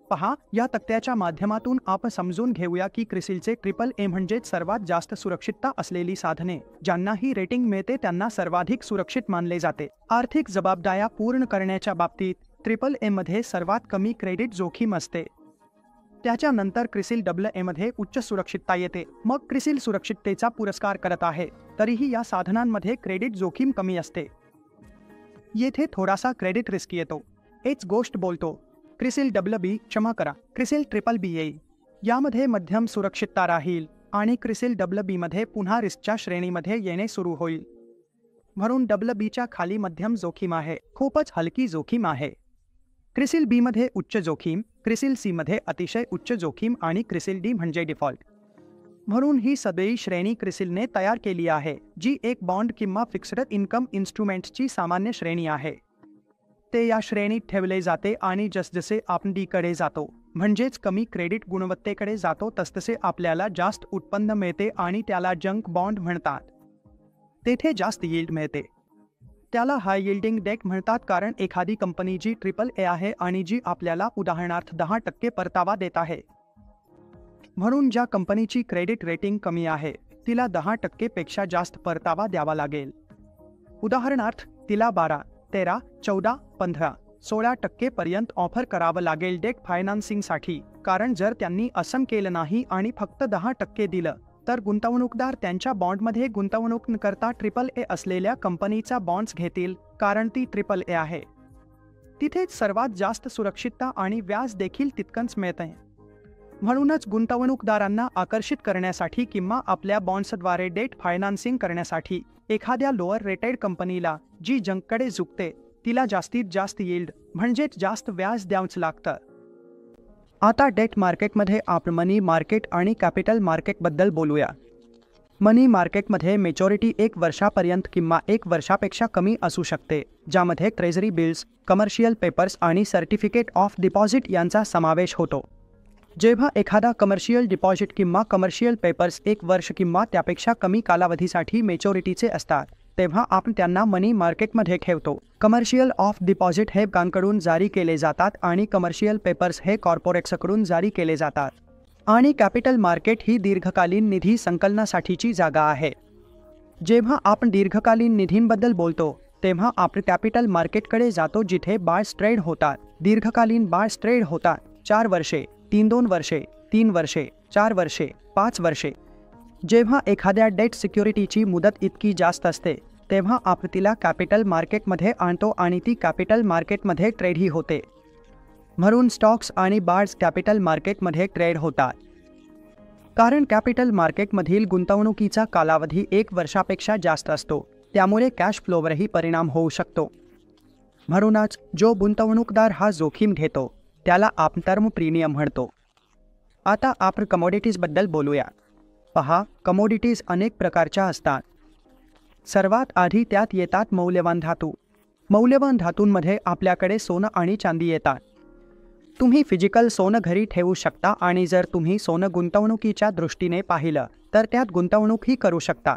पहा, या तक्त्याच्या माध्यमातून आपण समजून घेऊया की क्रिसिलचे AAA म्हणजेच सर्वात जास्त सुरक्षितता असलेली साधने. ज्यांनाही रेटिंग मिळते त्यांना सर्वाधिक सुरक्षित मानले जाते. आर्थिक जबाबदाऱ्या पूर्ण करण्याच्या बाबतीत AAA मध्ये सर्वात कमी क्रेडिट जोखीम असते. त्याच्यानंतर क्रिसिल AA मध्ये उच्च सुरक्षितता येते. मग क्रिसिल सुरक्षिततेचा पुरस्कार करत आहे तरीही या साधनांमध्ये क्रेडिट जोखीम कमी असते. येथे थोडासा क्रेडिट रिस्क येतो. हेच गोष्ट बोलतो. क्रिसिल क्रिसिल BBB येईल. यामध्ये मध्यम सुरक्षितता राहील आणि क्रिसिल BB मध्ये पुन्हा रिस्कच्या श्रेणीमध्ये येणे सुरू होईल. म्हणून BBच्या खाली मध्यम जोखीम आहे, खूपच हलकी जोखीम आहे. क्रिसिल B मध्ये उच्च जोखीम, क्रिसिल C मध्ये अतिशय उच्च जोखीम आणि क्रिसिल D म्हणजे डिफॉल्ट. म्हणून ही सगळी श्रेणी क्रिसिलने तयार केली आहे, जी एक बॉन्ड किंवा फिक्स्ड इन्कम इन्स्ट्रुमेंटची सामान्य श्रेणी आहे. ते या श्रेणीत ठेवले जाते आणि जसजसे आपण D कडे जातो म्हणजेच कमी क्रेडिट गुणवत्तेकडे जातो तसतसे आपल्याला जास्त उत्पन्न मिळते आणि त्याला जंक बॉन्ड म्हणतात. तेथे जास्त यील्ड मिळते. त्याला हाय यील्डिंग डेट म्हणतात कारण एखादी कंपनी जी AAA आहे आणि जी आपल्याला उदाहरणार्थ 10% परतावा देत आहे. म्हणून ज्या कंपनीची क्रेडिट रेटिंग कमी आहे तिला 10% पेक्षा जास्त परतावा द्यावा लागेल. उदाहरणार्थ तिला 12, 13, 14, 15, 16% पर्यंत ऑफर करावं लागेल डेट फायनान्सिंगसाठी. कारण जर त्यांनी असं केलं नाही आणि फक्त 10% दिलं तर गुंतवणूकदार त्यांच्या बॉन्डमध्ये गुंतवणूक न करता AAA असलेल्या कंपनीचा बॉन्ड्स घेतील कारण ती AAA आहे. तिथेच सर्वात जास्त सुरक्षितता आणि व्याज देखील तितकंच मिळते. म्हणूनच गुंतवणूकदारांना आकर्षित करण्यासाठी किंवा आपल्या बॉन्ड्सद्वारे डेट फायनान्सिंग करण्यासाठी एखाद्या लोअर रेटेड कंपनीला जी जंककडे झुकते तिला जास्तीत जास्त यील्ड म्हणजेच जास्त व्याज द्यावंच लागतं. आता डेट मार्केटमध्ये आपण मनी मार्केट आणि कॅपिटल मार्केटबद्दल बोलूया. मनी मार्केटमध्ये मॅच्युरिटी 1 वर्षापर्यंत किंवा 1 वर्षापेक्षा कमी असू शकते, ज्यामध्ये ट्रेझरी बिल्स, कमर्शियल पेपर्स आणि सर्टिफिकेट ऑफ डिपॉझिट यांचा समावेश होतो. जेव्हा एखादा कमर्शियल डिपॉझिट किंवा कमर्शियल पेपर्स 1 वर्ष किंवा त्यापेक्षा कमी कालावधीसाठी मॅच्युरिटीचे असतात, तेव्हा आपण त्यांना मनी मार्केटमध्ये ठेवतो. कमर्शियल ऑफ डिपॉझिट हे बँकांकडून जारी केले जातात आणि कमर्शियल पेपर्स हे कॉर्पोरेट्सकडून जारी केले जातात. आणि कॅपिटल मार्केट ही दीर्घकालीन निधी संकलनासाठीची जागा आहे. जेव्हा आपण दीर्घकालीन निधींबद्दल बोलतो तेव्हा आपण कॅपिटल मार्केटकडे जातो, जिथे बाँड्स ट्रेड होतात. दीर्घकालीन बाँड्स ट्रेड होतात 4 वर्षे, 2 वर्षे, 3 वर्षे, 4 वर्षे, 5 वर्षे. जेव्हा एखाद्या डेट सिक्युरिटीची मुदत इतकी जास्त असते तेव्हा आपण तिला कॅपिटल मार्केटमध्ये आणतो आणि ती कॅपिटल मार्केटमध्ये ट्रेडही होते. म्हणून स्टॉक्स आणि बाँड्स कॅपिटल मार्केटमध्ये ट्रेड होतात. कारण कॅपिटल मार्केटमधील गुंतवणुकीचा कालावधी 1 वर्षापेक्षा जास्त असतो, त्यामुळे कॅश फ्लोवरही परिणाम होऊ शकतो. म्हणूनच जो गुंतवणूकदार हा जोखीम घेतो त्याला आपण टर्म प्रीमियम म्हणतो. आता आपण कमोडिटीजबद्दल बोलूया. पहा, कमोडिटीज अनेक प्रकारच्या असतात. सर्वात आधी त्यात येतात मौल्यवान धातू. मौल्यवान धातूंमध्ये आपल्याकडे सोनं आणि चांदी येतात. तुम्ही फिजिकल सोनं घरी ठेवू शकता आणि जर तुम्ही सोनं गुंतवणुकीच्या दृष्टीने पाहिलं तर त्यात गुंतवणूकही करू शकता.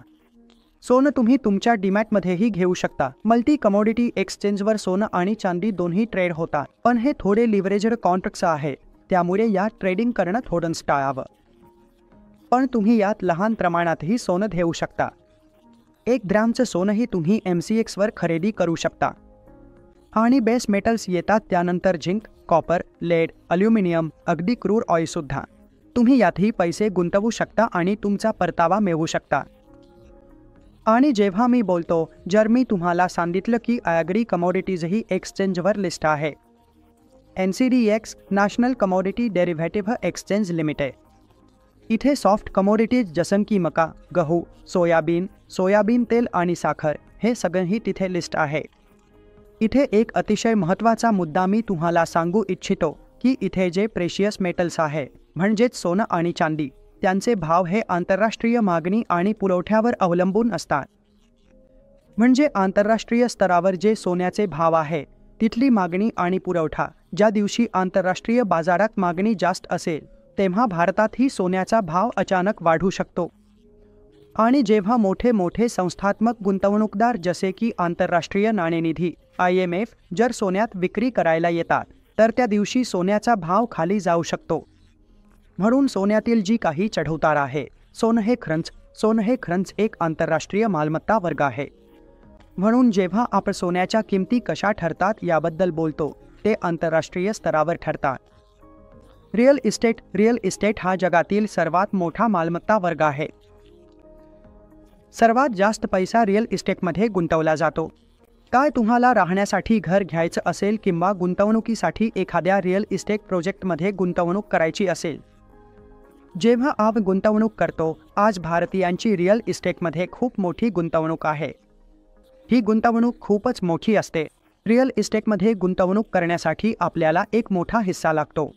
सोनं तुम्ही तुमच्या डीमॅटमध्येही घेऊ शकता. मल्टी कमोडिटी एक्सचेंजवर सोनं आणि चांदी दोन्ही ट्रेड होतात, पण हे थोडे लिव्हरेज्ड कॉन्ट्रॅक्ट्स आहे, त्यामुळे यात ट्रेडिंग करणं थोडंच टाळावं. पण तुम्ही यात लहान प्रमाणातही सोनं घेऊ शकता. 1 ग्रॅमचं सोनंही तुम्ही MCX वर खरेदी करू शकता. आणि बेस मेटल्स येतात त्यानंतर झिंक, कॉपर, लेड, अल्युमिनियम, अगदी क्रूड ऑइलसुद्धा. तुम्ही यातही पैसे गुंतवू शकता आणि तुमचा परतावा मिळवू शकता. आणि जेव्हा मी बोलतो, जर मी तुम्हाला सांगितलं की ॲग्री कमोडिटीजही एक्सचेंजवर लिस्ट आहे. NCDEX national commodity derivative exchange limited. इथे सॉफ्ट कमोडिटीज जसं की मका, गहू, सोयाबीन तेल आणि साखर हे सगळंही तिथे लिस्ट आहे. इथे एक अतिशय महत्त्वाचा मुद्दा मी तुम्हाला सांगू इच्छितो की इथे जे प्रेशियस मेटल्स आहे म्हणजेच सोनं आणि चांदी, त्यांचे भाव हे आंतरराष्ट्रीय मागणी आणि पुरवठ्यावर अवलंबून असतात. म्हणजे आंतरराष्ट्रीय स्तरावर जे सोन्याचे भाव आहे तिथली मागणी आणि पुरवठा, ज्या दिवशी आंतरराष्ट्रीय बाजारात मागणी जास्त असेल तेव्हा भारतातही सोन्याचा भाव अचानक वाढू शकतो. आणि जेव्हा मोठे मोठे संस्थात्मक गुंतवणूकदार जसे की आंतरराष्ट्रीय नाणेनिधी IMF जर सोन्यात विक्री करायला येतात तर त्या दिवशी सोन्याचा भाव खाली जाऊ शकतो. म्हणून सोन्यातील जी काही चढउतार आहे, सोनं हे खरंच एक आंतरराष्ट्रीय मालमत्ता वर्ग आहे. म्हणून जेव्हा आपण सोन्याच्या किमती कशा ठरतात याबद्दल बोलतो ते आंतरराष्ट्रीय स्तरावर ठरतात. रिअल इस्टेट हा जगातील सर्वात मोठा मालमत्ता वर्ग आहे. सर्वात जास्त पैसा रिअल इस्टेटमध्ये गुंतवला जातो. काय तुम्हाला राहण्यासाठी घर घ्यायचं असेल किंवा गुंतवणुकीसाठी एखाद्या रिअल इस्टेट प्रोजेक्टमध्ये गुंतवणूक करायची असेल? जेव्हा आपण गुंतवणूक करतो, आज भारतीयांची रिअल इस्टेटमध्ये खूप मोठी गुंतवणूक आहे. ही गुंतवणूक खूपच मोठी असते. रिअल इस्टेटमध्ये गुंतवणूक करण्यासाठी आपल्याला एक मोठा हिस्सा लागतो.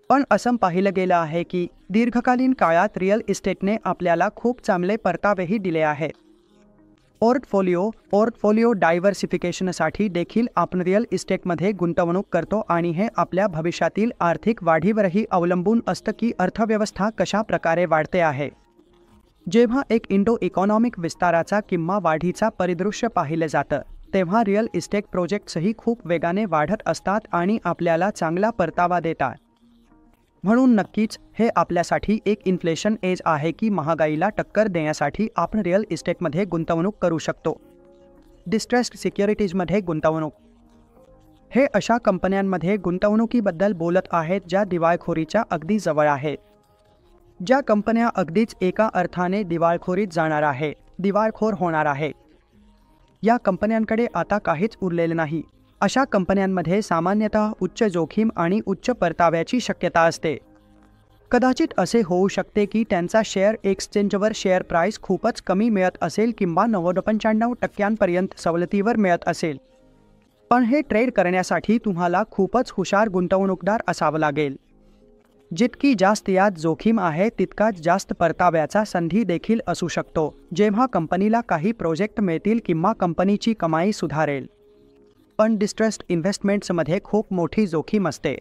पण असं पाहिलं गेलं आहे की दीर्घकालीन काळात रिअल इस्टेटने आपल्याला खूप चांगले परतावेही दिले आहेत. पोर्टफोलिओ डायव्हर्सिफिकेशनसाठी देखील आपण रिअल इस्टेटमध्ये गुंतवणूक करतो आणि हे आपल्या भविष्यातील आर्थिक वाढीवरही अवलंबून असतं की अर्थव्यवस्था कशा प्रकारे वाढते आहे. जेव्हा एक इंडो इकॉनॉमिक विस्ताराचा किंवा वाढीचा परिदृश्य पाहिलं जातं तेव्हा रिअल इस्टेट प्रोजेक्ट्सही खूप वेगाने वाढत असतात आणि आपल्याला चांगला परतावा देतात. म्हणून नक्कीच हे आपल्यासाठी एक इन्फ्लेशन एज आहे की महागाईला टक्कर देण्यासाठी आपण रिअल इस्टेटमध्ये गुंतवणूक करू शकतो. डिस्ट्रेस्ड सिक्युरिटीजमध्ये गुंतवणूक. हे अशा कंपन्यांमध्ये गुंतवणुकीबद्दल बोलत आहेत ज्या दिवाळखोरीच्या अगदी जवळ आहेत. ज्या कंपन्या अगदीच एका अर्थाने दिवाळखोरीत जाणार आहे, दिवाळखोर होणार आहे. या कंपन्यांकडे आता काहीच उरलेलं नाही. अशा कंपन्यांमध्ये सामान्यतः उच्च जोखीम आणि उच्च परताव्याची शक्यता असते. कदाचित असे होऊ शकते की त्यांचा शेअर एक्सचेंजवर शेअर प्राइस खूपच कमी मिळत असेल किंवा 90-95% सवलतीवर मिळत असेल. पण हे ट्रेड करण्यासाठी तुम्हाला खूपच हुशार गुंतवणूकदार असावं लागेल. जितकी जास्त यात जोखीम आहे तितकाच जास्त परताव्याचा संधी देखील असू शकतो जेव्हा कंपनीला काही प्रोजेक्ट मिळतील किंवा कंपनीची कमाई सुधारेल. पण डिस्ट्रेस्ड इन्व्हेस्टमेंट्समध्ये खूप मोठी जोखीम असते.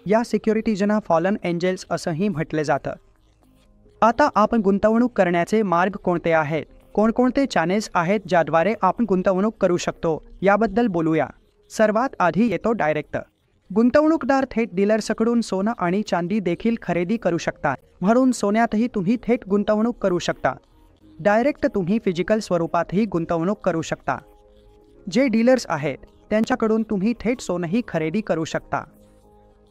या सिक्युरिटीजना फॉलन एंजेल्स असंही म्हटले जातं. आता आपण गुंतवणूक करण्याचे मार्ग कोणते आहेत, कोणकोणते चॅनेल्स आहेत ज्याद्वारे आपण गुंतवणूक करू शकतो याबद्दल बोलूया. सर्वात आधी येतो डायरेक्ट. गुंतवणूकदार थेट डीलर्सकडून सोनं आणि चांदी देखील खरेदी करू शकतात, म्हणून सोन्यातही तुम्ही थेट गुंतवणूक करू शकता. डायरेक्ट तुम्ही फिजिकल स्वरूपातही गुंतवणूक करू शकता. जे डीलर्स आहेत त्यांच्याकडून तुम्ही थेट सोनंही खरेदी करू शकता.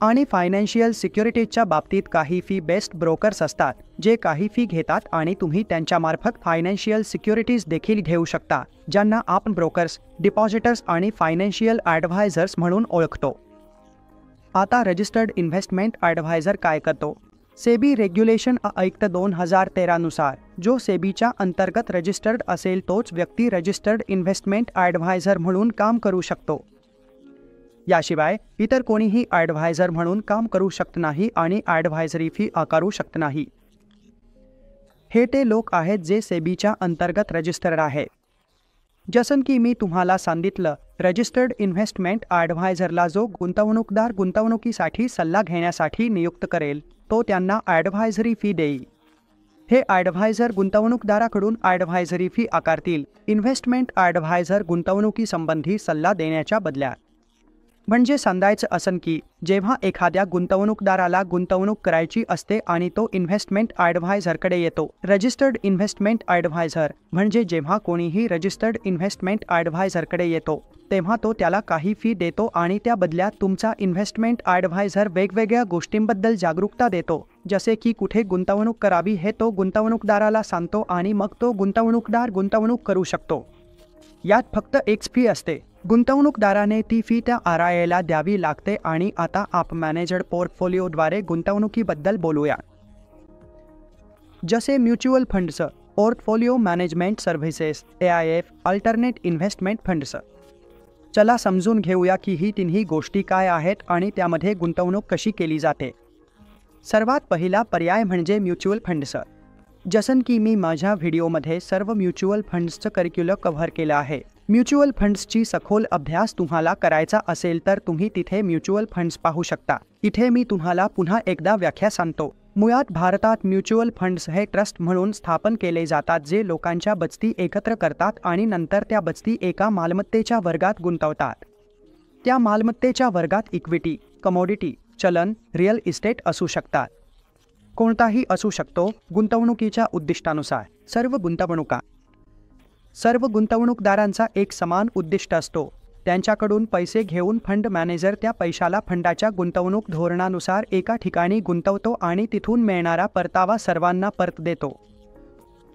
आणि फायनान्शियल सिक्युरिटीजच्या बाबतीत काही फी बेस्ड ब्रोकर्स असतात जे काही फी घेतात आणि तुम्ही त्यांच्यामार्फत फायनान्शियल सिक्युरिटीज देखील घेऊ शकता, ज्यांना आपण ब्रोकर्स, डिपॉझिटर्स आणि फायनान्शियल ॲडव्हायझर्स म्हणून ओळखतो. आता रजिस्टर्ड इन्व्हेस्टमेंट ॲडव्हायझर काय करतो? सेबी रेग्युलेशन आयुक्त 2013 नुसार जो सेबीच्या अंतर्गत रजिस्टर्ड असेल तोच व्यक्ती रजिस्टर्ड इन्व्हेस्टमेंट ॲडव्हायझर म्हणून काम करू शकतो. याशिवाय इतर कोणीही ॲडव्हायझर म्हणून काम करू शकत नाही आणि ॲडव्हायझरी फी आकारू शकत नाही. हे ते लोक आहेत जे सेबीच्या अंतर्गत रजिस्टर्ड आहेत. जसं की मी तुम्हाला सांगितलं, रजिस्टर्ड इन्व्हेस्टमेंट ॲडव्हायझरला जो गुंतवणूकदार गुंतवणुकीसाठी सल्ला घेण्यासाठी नियुक्त करेल तो त्यांना ॲडव्हायझरी फी देईल. हे ॲडव्हायझर गुंतवणूकदाराकडून ॲडव्हायझरी फी आकारतील. इन्व्हेस्टमेंट ॲडव्हायझर गुंतवणुकीसंबंधी सल्ला देण्याच्या बदल्यात. म्हणजे सांगायचं असं की जेव्हा एखाद्या गुंतवणूकदाराला गुंतवणूक करायची असते आणि तो इन्व्हेस्टमेंट ॲडव्हायझरकडे येतो, रजिस्टर्ड इन्व्हेस्टमेंट ॲडव्हायझर म्हणजे जेव्हा कोणीही रजिस्टर्ड इन्व्हेस्टमेंट ॲडव्हायझरकडे येतो तेव्हा तो त्याला काही फी देतो आणि त्या बदल्यात तुमचा इन्व्हेस्टमेंट ॲडव्हायझर वेगवेगळ्या गोष्टींबद्दल जागरूकता देतो, जसे की कुठे गुंतवणूक करावी हे तो गुंतवणूकदाराला सांगतो आणि मग तो गुंतवणूकदार गुंतवणूक करू शकतो. यात फक्त एक फी असते. गुंतवणूकदाराने ती फी त्या RIAला द्यावी लागते. आणि आता आपण मॅनेजड पोर्टफोलिओद्वारे गुंतवणुकीबद्दल बोलूया. जसे mutual funds, portfolio management services, AIF, alternate investment funds. चला समजून घेऊया की ही तिन्ही गोष्टी काय आहेत आणि त्यामध्ये गुंतवणूक कशी केली जाते. सर्वात पहिला पर्याय म्हणजे म्युच्युअल फंड्स. जसं की मी माझ्या व्हिडिओमध्ये सर्व म्युच्युअल फंड्सचं करिक्युलर कव्हर केलं आहे. म्युच्युअल फंड्सची सखोल अभ्यास तुम्हाला करायचा असेल तर तुम्ही तिथे म्युच्युअल फंड्स पाहू शकता. इथे मी तुम्हाला पुन्हा एकदा व्याख्या सांगतो. मुळात भारतात म्युच्युअल फंड्स हे ट्रस्ट म्हणून स्थापन केले जातात जे लोकांच्या बचती एकत्र करतात आणि नंतर त्या बचती एका मालमत्तेच्या वर्गात गुंतवतात. त्या मालमत्तेच्या वर्गात इक्विटी, कमोडिटी, चलन, रिअल इस्टेट असू शकतात. कोणताही असू शकतो. गुंतवणुकीच्या उद्दिष्टानुसार सर्व गुंतवणूकदारांचा एक समान उद्दिष्ट असतो. त्यांच्याकडून पैसे घेऊन फंड मॅनेजर त्या पैशाला फंडाच्या गुंतवणूक धोरणानुसार एका ठिकाणी गुंतवतो आणि तिथून मिळणारा परतावा सर्वांना परत देतो.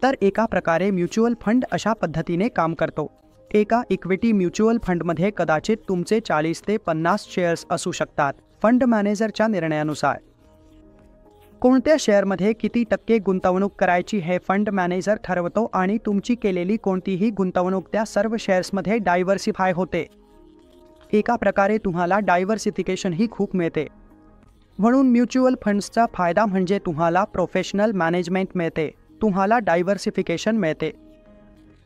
तर एका प्रकारे म्युच्युअल फंड अशा पद्धतीने काम करतो. एका इक्विटी म्युच्युअल फंडमध्ये कदाचित तुमचे 40 ते 50 शेअर्स असू शकतात. फंड मॅनेजरच्या निर्णयानुसार कोणत्या शेअरमध्ये किती टक्के गुंतवणूक करायची हे फंड मॅनेजर ठरवतो आणि तुमची केलेली कोणतीही गुंतवणूक त्या सर्व शेअर्समध्ये डायव्हर्सिफाय होते. एका प्रकारे तुम्हाला डायव्हर्सिफिकेशन ही खूप मिळते. म्हणून म्युच्युअल फंड्सचा फायदा म्हणजे तुम्हाला प्रोफेशनल मॅनेजमेंट मिळते, तुम्हाला डायव्हर्सिफिकेशन मिळते.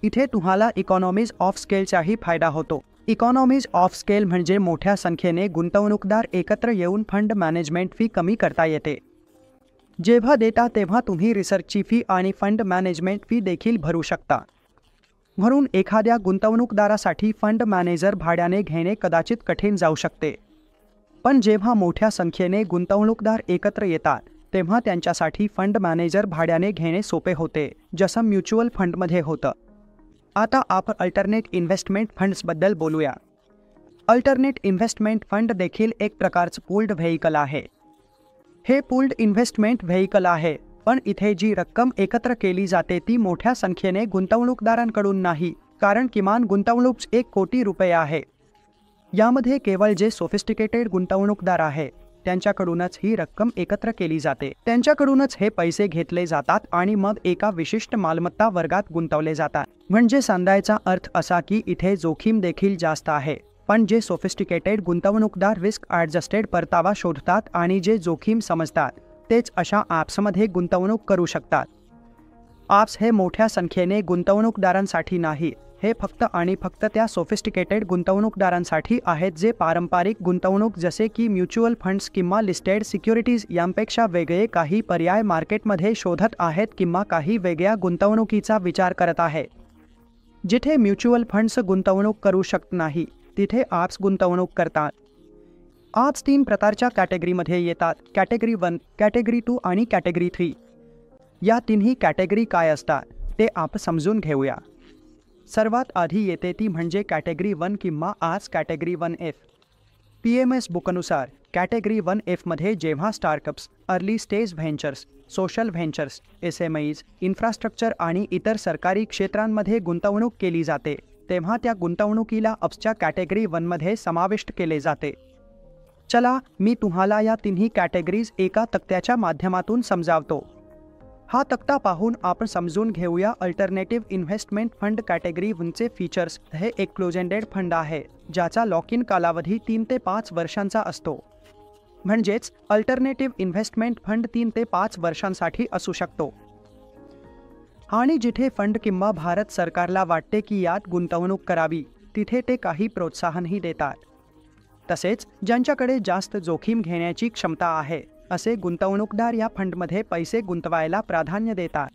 इथे तुम्हाला इकॉनॉमीज ऑफ स्केलचाही फायदा होतो. इकॉनॉमीज ऑफ स्केल म्हणजे मोठ्या संख्येने गुंतवणूकदार एकत्र येऊन फंड मॅनेजमेंट फी कमी करता येते. जेव्हा देता तेव्हा तुम्ही रिसर्चची फी आणि फंड मॅनेजमेंट फी देखील भरू शकता. म्हणून एखाद्या गुंतवणूकदारासाठी फंड मॅनेजर भाड्याने घेणे कदाचित कठीण जाऊ शकते. पण जेव्हा मोठ्या संख्येने गुंतवणूकदार एकत्र येतात तेव्हा त्यांच्यासाठी फंड मॅनेजर भाड्याने घेणे सोपे होते, जसं म्युच्युअल फंडमध्ये होतं. आता आपण अल्टरनेट इन्व्हेस्टमेंट फंड्सबद्दल बोलूया. अल्टरनेट इन्व्हेस्टमेंट फंड देखील एक प्रकारचं पूल्ड व्हेइकल आहे. हे पूल्ड इन्व्हेस्टमेंट व्हेइकल आहे, पण इथे जी रक्कम एकत्र केली जाते ती मोठ्या संख्येने गुंतवणूकदारांकडून नाही, कारण किमान गुंतवणूक 1 कोटी रुपये आहे. यामध्ये केवळ जे सोफिस्टिकेटेड गुंतवणूकदार आहे त्यांच्याकडूनच ही रक्कम एकत्र केली जाते, त्यांच्याकडूनच हे पैसे घेतले जातात आणि मग एका विशिष्ट मालमत्ता वर्गात गुंतवले जातात. म्हणजे सांगायचा अर्थ असा की इथे जोखीम देखील जास्त आहे, पण जे सोफिस्टिकेटेड गुंतवणूकदार रिस्क ॲडजस्टेड परतावा शोधतात आणि जे जोखीम समजतात तेच अशा ॲप्समध्ये गुंतवणूक करू शकतात. ॲप्स हे मोठ्या संख्येने गुंतवणूकदारांसाठी नाही, हे फक्त आणि फक्त त्या सोफिस्टिकेटेड गुंतवणूकदारांसाठी आहेत जे पारंपरिक गुंतवणूक जसे की म्युच्युअल फंड्स किंवा लिस्टेड सिक्युरिटीज यांपेक्षा वेगळे काही पर्याय मार्केटमध्ये शोधत आहेत किंवा काही वेगळ्या गुंतवणुकीचा विचार करत आहेत. जिथे म्युच्युअल फंड्स गुंतवणूक करू शकत नाही तिथे ॲप्स गुंतवणूक करतात. ॲप्स 3 प्रकारच्या कॅटेगरीमध्ये येतात: कॅटेगरी 1, कॅटेगरी 2 आणि कॅटेगरी 3. या तिन्ही कॅटेगरी काय असतात ते आपण समजून घेऊया. सर्वात आधी येते ती म्हणजे कॅटेगरी 1 किंवा आज category 1F. PMS बुकनुसार category 1F मध्ये जेव्हा startups, early stage ventures, social ventures, SMEs, infrastructure आणि इतर सरकारी क्षेत्रांमध्ये गुंतवणूक केली जाते तेव्हा त्या गुंतवणुकीला अप्सच्या कॅटेगरी 1 मध्ये समाविष्ट केले जाते. चला मी तुम्हाला या तिन्ही कॅटेगरीज एका तक्त्याच्या माध्यमातून समजावतो. हा तक्ता पाहून आपण समजून घेऊया. अल्टरनेटिव्ह इन्व्हेस्टमेंट फंड कॅटेगरी 1चे फीचर्स. हे एक क्लोज एंडेड फंड आहे ज्याचा लॉक इन कालावधी 3 ते 5 वर्षांचा असतो. म्हणजेच अल्टरनेटिव्ह इन्व्हेस्टमेंट फंड 3 ते 5 वर्षांसाठी असू शकतो. आणि जिथे फंड किंवा भारत सरकारला वाटते की यात गुंतवणूक करावी तिथे ते काही प्रोत्साहनही देतात. तसेच ज्यांच्याकडे जास्त जोखीम घेण्याची क्षमता आहे असे गुंतवणूकदार या फंडमध्ये पैसे गुंतवायला प्राधान्य देतात.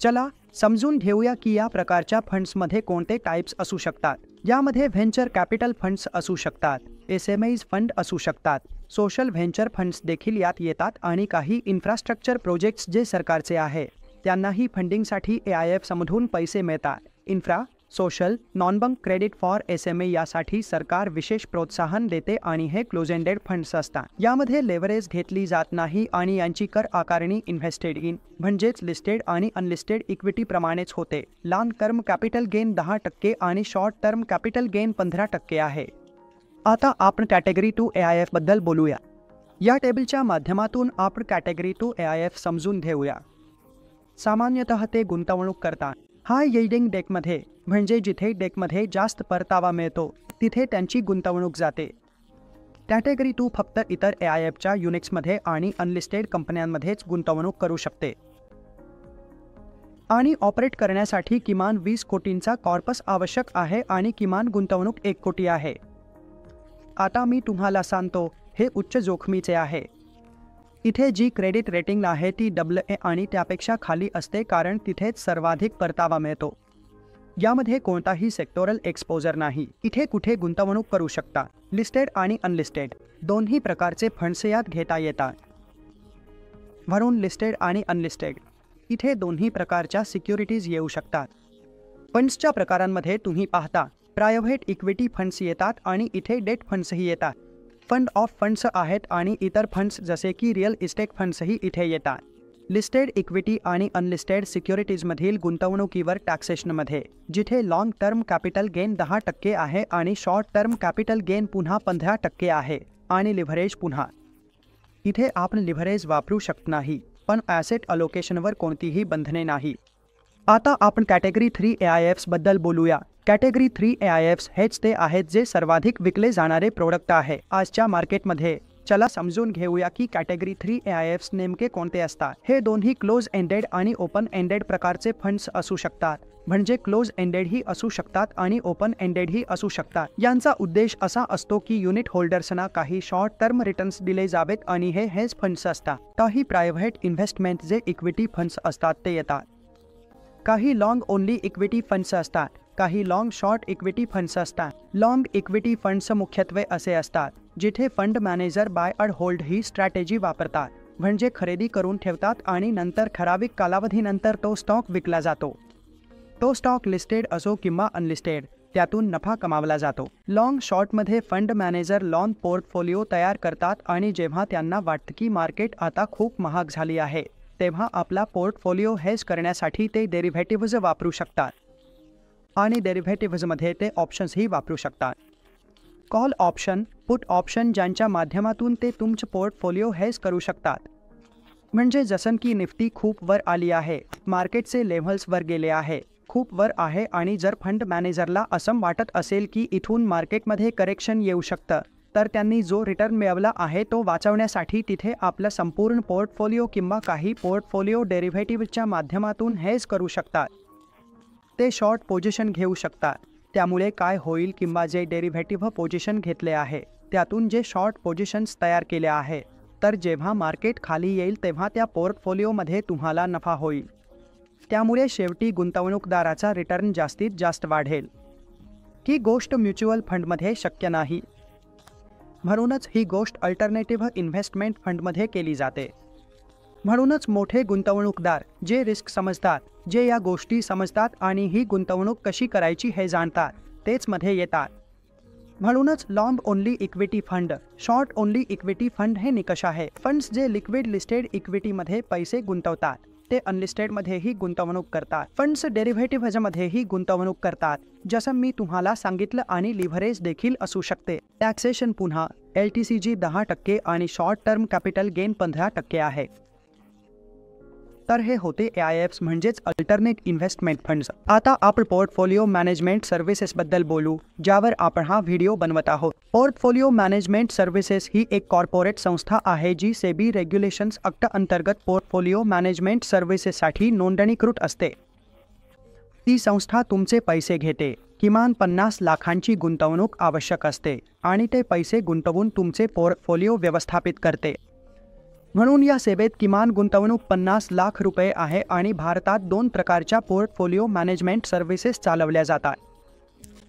चला समजून घेऊया की या प्रकारच्या फंड्समध्ये कोणते टाइप्स असू शकतात. यामध्ये व्हेंचर कॅपिटल फंड्स असू शकतात, SMEs फंड असू शकतात, सोशल व्हेंचर फंड्स देखील यात येतात आणि काही इन्फ्रास्ट्रक्चर प्रोजेक्ट्स जे सरकारचे आहे त्यांनाही फंडिंगसाठी AIF मधून पैसे मिळतात. Infra, social, non-bank credit for SME यासाठी सरकार विशेष प्रोत्साहन देते आणि हे क्लोज एंडेड फंड्स असतात. यामध्ये लेव्हरेज घेतली जात नाही आणि यांची कर आकारणी इन्व्हेस्टेड इन म्हणजेच लिस्टेड आणि अनलिस्टेड इक्विटी प्रमाणेच होते. लॉंग टर्म कॅपिटल गेन 10% आणि शॉर्ट टर्म कॅपिटल गेन 15% आहे. आता आपण कॅटेगरी 2 AIF बद्दल बोलूया. या टेबलच्या माध्यमातून आपण कॅटेगरी 2 AIF समजून घेऊया. सामान्यतः ते गुंतवणूक करतात हाय यील्डिंग डेकमध्ये, म्हणजे जिथे डेकमध्ये जास्त परतावा मिळतो तिथे त्यांची गुंतवणूक जाते. कॅटेगरी 2 फक्त इतर AIFच्या युनिट्समध्ये आणि अनलिस्टेड कंपन्यांमध्येच गुंतवणूक करू शकते आणि ऑपरेट करण्यासाठी किमान 20 कोटींचा कॉर्पस आवश्यक आहे आणि किमान गुंतवणूक 1 कोटी आहे. आता मी तुम्हाला सांगतो हे उच्च जोखमीचे आहे. इथे जी क्रेडिट रेटिंग आहे ती AA आणि त्यापेक्षा खाली असते कारण तिथेच सर्वाधिक परतावा मिळतो. यामध्ये कोणताही सेक्टोरल एक्सपोजर नाही. इथे कुठे गुंतवणूक करू शकता. लिस्टेड आणि अनलिस्टेड दोन्ही प्रकारचे फंड्स यात घेता येतात. म्हणून लिस्टेड आणि अनलिस्टेड इथे दोन्ही प्रकारच्या सिक्युरिटीज येऊ शकतात. फंड्सच्या प्रकारांमध्ये तुम्ही पाहता प्रायव्हेट इक्विटी फंड्स येतात आणि इथे डेट फंड्सही येतात. फंड ऑफ फंड्स आहेत आणि इतर फंड्स जसे की रिअल इस्टेट फंड्सही इथे येतात. लिस्टेड इक्विटी आणि अनलिस्टेड सिक्युरिटीजमधील गुंतवणुकीवर टॅक्सेशनमध्ये जिथे लॉंग टर्म कॅपिटल गेन 10% आहे आणि शॉर्ट टर्म कॅपिटल गेन पुन्हा 15% आहे आणि लिव्हरेज पुन्हा. इथे आपण लिव्हरेज वापरू शकत नाही पण ॲसेट अलोकेशनवर कोणतीही बंधने नाही. आता आपण कॅटेगरी 3 AIFs बद्दल बोलूया. कॅटेगरी 3 AIFs हेच ते आहेत जे सर्वाधिक विकले जाणारे प्रोडक्ट आहे आजच्या मार्केटमध्ये. चला समजून घेऊया की कॅटेगरी 3 AIFs नेमके कोणते असतात. हे दोन्ही क्लोज एंडेड आणि ओपन एंडेड प्रकारचे फंड्स असू शकतात. म्हणजे क्लोज एंडेडही असू शकतात आणि ओपन एंडेडही असू शकतात. यांचा उद्देश असा असतो की युनिट होल्डर्सना काही शॉर्ट टर्म रिटर्न्स दिले जावेत आणि हे हेज फंड्स असतात. काही प्रायव्हेट इन्व्हेस्टमेंट जे इक्विटी फंड्स असतात ते येतात. काही लॉंग ओनली इक्विटी फंड्स असतात, काही लॉंग शॉर्ट इक्विटी फंड्स असतात. लॉंग इक्विटी फंड्स मुख्यत्वे असे असतात जिथे fund manager buy and hold ही स्ट्रॅटेजी वापरतात. म्हणजे खरेदी करून ठेवतात आणि नंतर ठराविक कालावधीनंतर तो स्टॉक विकला जातो. तो स्टॉक लिस्टेड असो किंवा अनलिस्टेड त्यातून नफा कमावला जातो. लॉंग शॉर्टमध्ये फंड मॅनेजर लॉंग पोर्टफोलिओ तयार करतात आणि जेव्हा त्यांना वाटतं की मार्केट आता खूप महाग झाली आहे तेव्हा आपला पोर्टफोलिओ हेज करण्यासाठी ते डेरिव्हेटिव्हज वापरू शकतात आणि डेरिव्हेटिव्हजमध्ये ते ऑप्शन्सही वापरू शकतात. कॉल ऑप्शन, पुट ऑप्शन ज्यांच्या माध्यमातून ते तुमचं पोर्टफोलिओ हेज करू शकतात. म्हणजे जसं की निफ्टी खूप वर आली आहे, मार्केटचे लेव्हल्स वर गेले आहे, खूप वर आहे आणि जर फंड मॅनेजरला असं वाटत असेल की इथून मार्केटमध्ये करेक्शन येऊ शकतं, तर त्यांनी जो रिटर्न मिळवला आहे तो वाचवण्यासाठी तिथे आपलं संपूर्ण पोर्टफोलिओ किंवा काही पोर्टफोलिओ डेरिव्हेटिव्हच्या माध्यमातून हेज करू शकतात. ते शॉर्ट पोझिशन घेऊ शकतात. त्यामुळे काय होईल किंवा जे डेरिव्हेटिव्ह पोझिशन घेतले आहे त्यातून जे शॉर्ट पोझिशन्स तयार केले आहे, तर जेव्हा मार्केट खाली येईल तेव्हा त्या पोर्टफोलिओमध्ये तुम्हाला नफा होईल. त्यामुळे शेवटी गुंतवणूकदाराचा रिटर्न जास्तीत जास्त वाढेल. ही गोष्ट म्युच्युअल फंडमध्ये शक्य नाही. म्हणूनच ही गोष्ट अल्टरनेटिव्ह इन्व्हेस्टमेंट फंडमध्ये केली जाते. म्हणूनच मोठे गुंतवणूकदार जे रिस्क समजतात, जे या गोष्टी समजतात आणि ही गुंतवणूक कशी करायची हे जाणतात, तेच मध्ये येतात. म्हणूनच long only equity fund, short only equity fund हे निकष आहे. फंड्स जे लिक्विड लिस्टेड इक्विटीमध्ये पैसे गुंतवतात ते अनलिस्टेडमध्येही गुंतवणूक करतात. फंड्स डेरिव्हेटिव्हजमध्येही गुंतवणूक करतात, जसं मी तुम्हाला सांगितलं, आणि लिव्हरेज देखील असू शकते. टॅक्सेशन पुन्हा LTCG 10% आणि शॉर्ट टर्म कॅपिटल गेन 15% आहे. तर हे होते AIFs म्हणजेच अल्टरनेट इन्व्हेस्टमेंट फंड्स. आता आपण पोर्टफोलिओ मॅनेजमेंट सर्व्हिसेसबद्दल बोलू, ज्यावर आपण हा व्हिडिओ बनवत आहोत. पोर्टफोलिओ मॅनेजमेंट सर्व्हिसेस ही एक कॉर्पोरेट संस्था आहे जी सेबी रेग्युलेशन्स ॲक्ट अंतर्गत पोर्टफोलिओ मॅनेजमेंट सर्व्हिसेससाठी नोंदणीकृत असते. ती संस्था तुमचे पैसे घेते. किमान 50 लाखांची गुंतवणूक आवश्यक असते आणि ते पैसे गुंतवून तुमचे पोर्टफोलिओ व्यवस्थापित करते. म्हणून या सेवेत किमान गुंतवणूक 50 लाख रुपये आहे आणि भारतात 2 प्रकारच्या पोर्टफोलिओ मॅनेजमेंट सर्व्हिसेस चालवल्या जातात.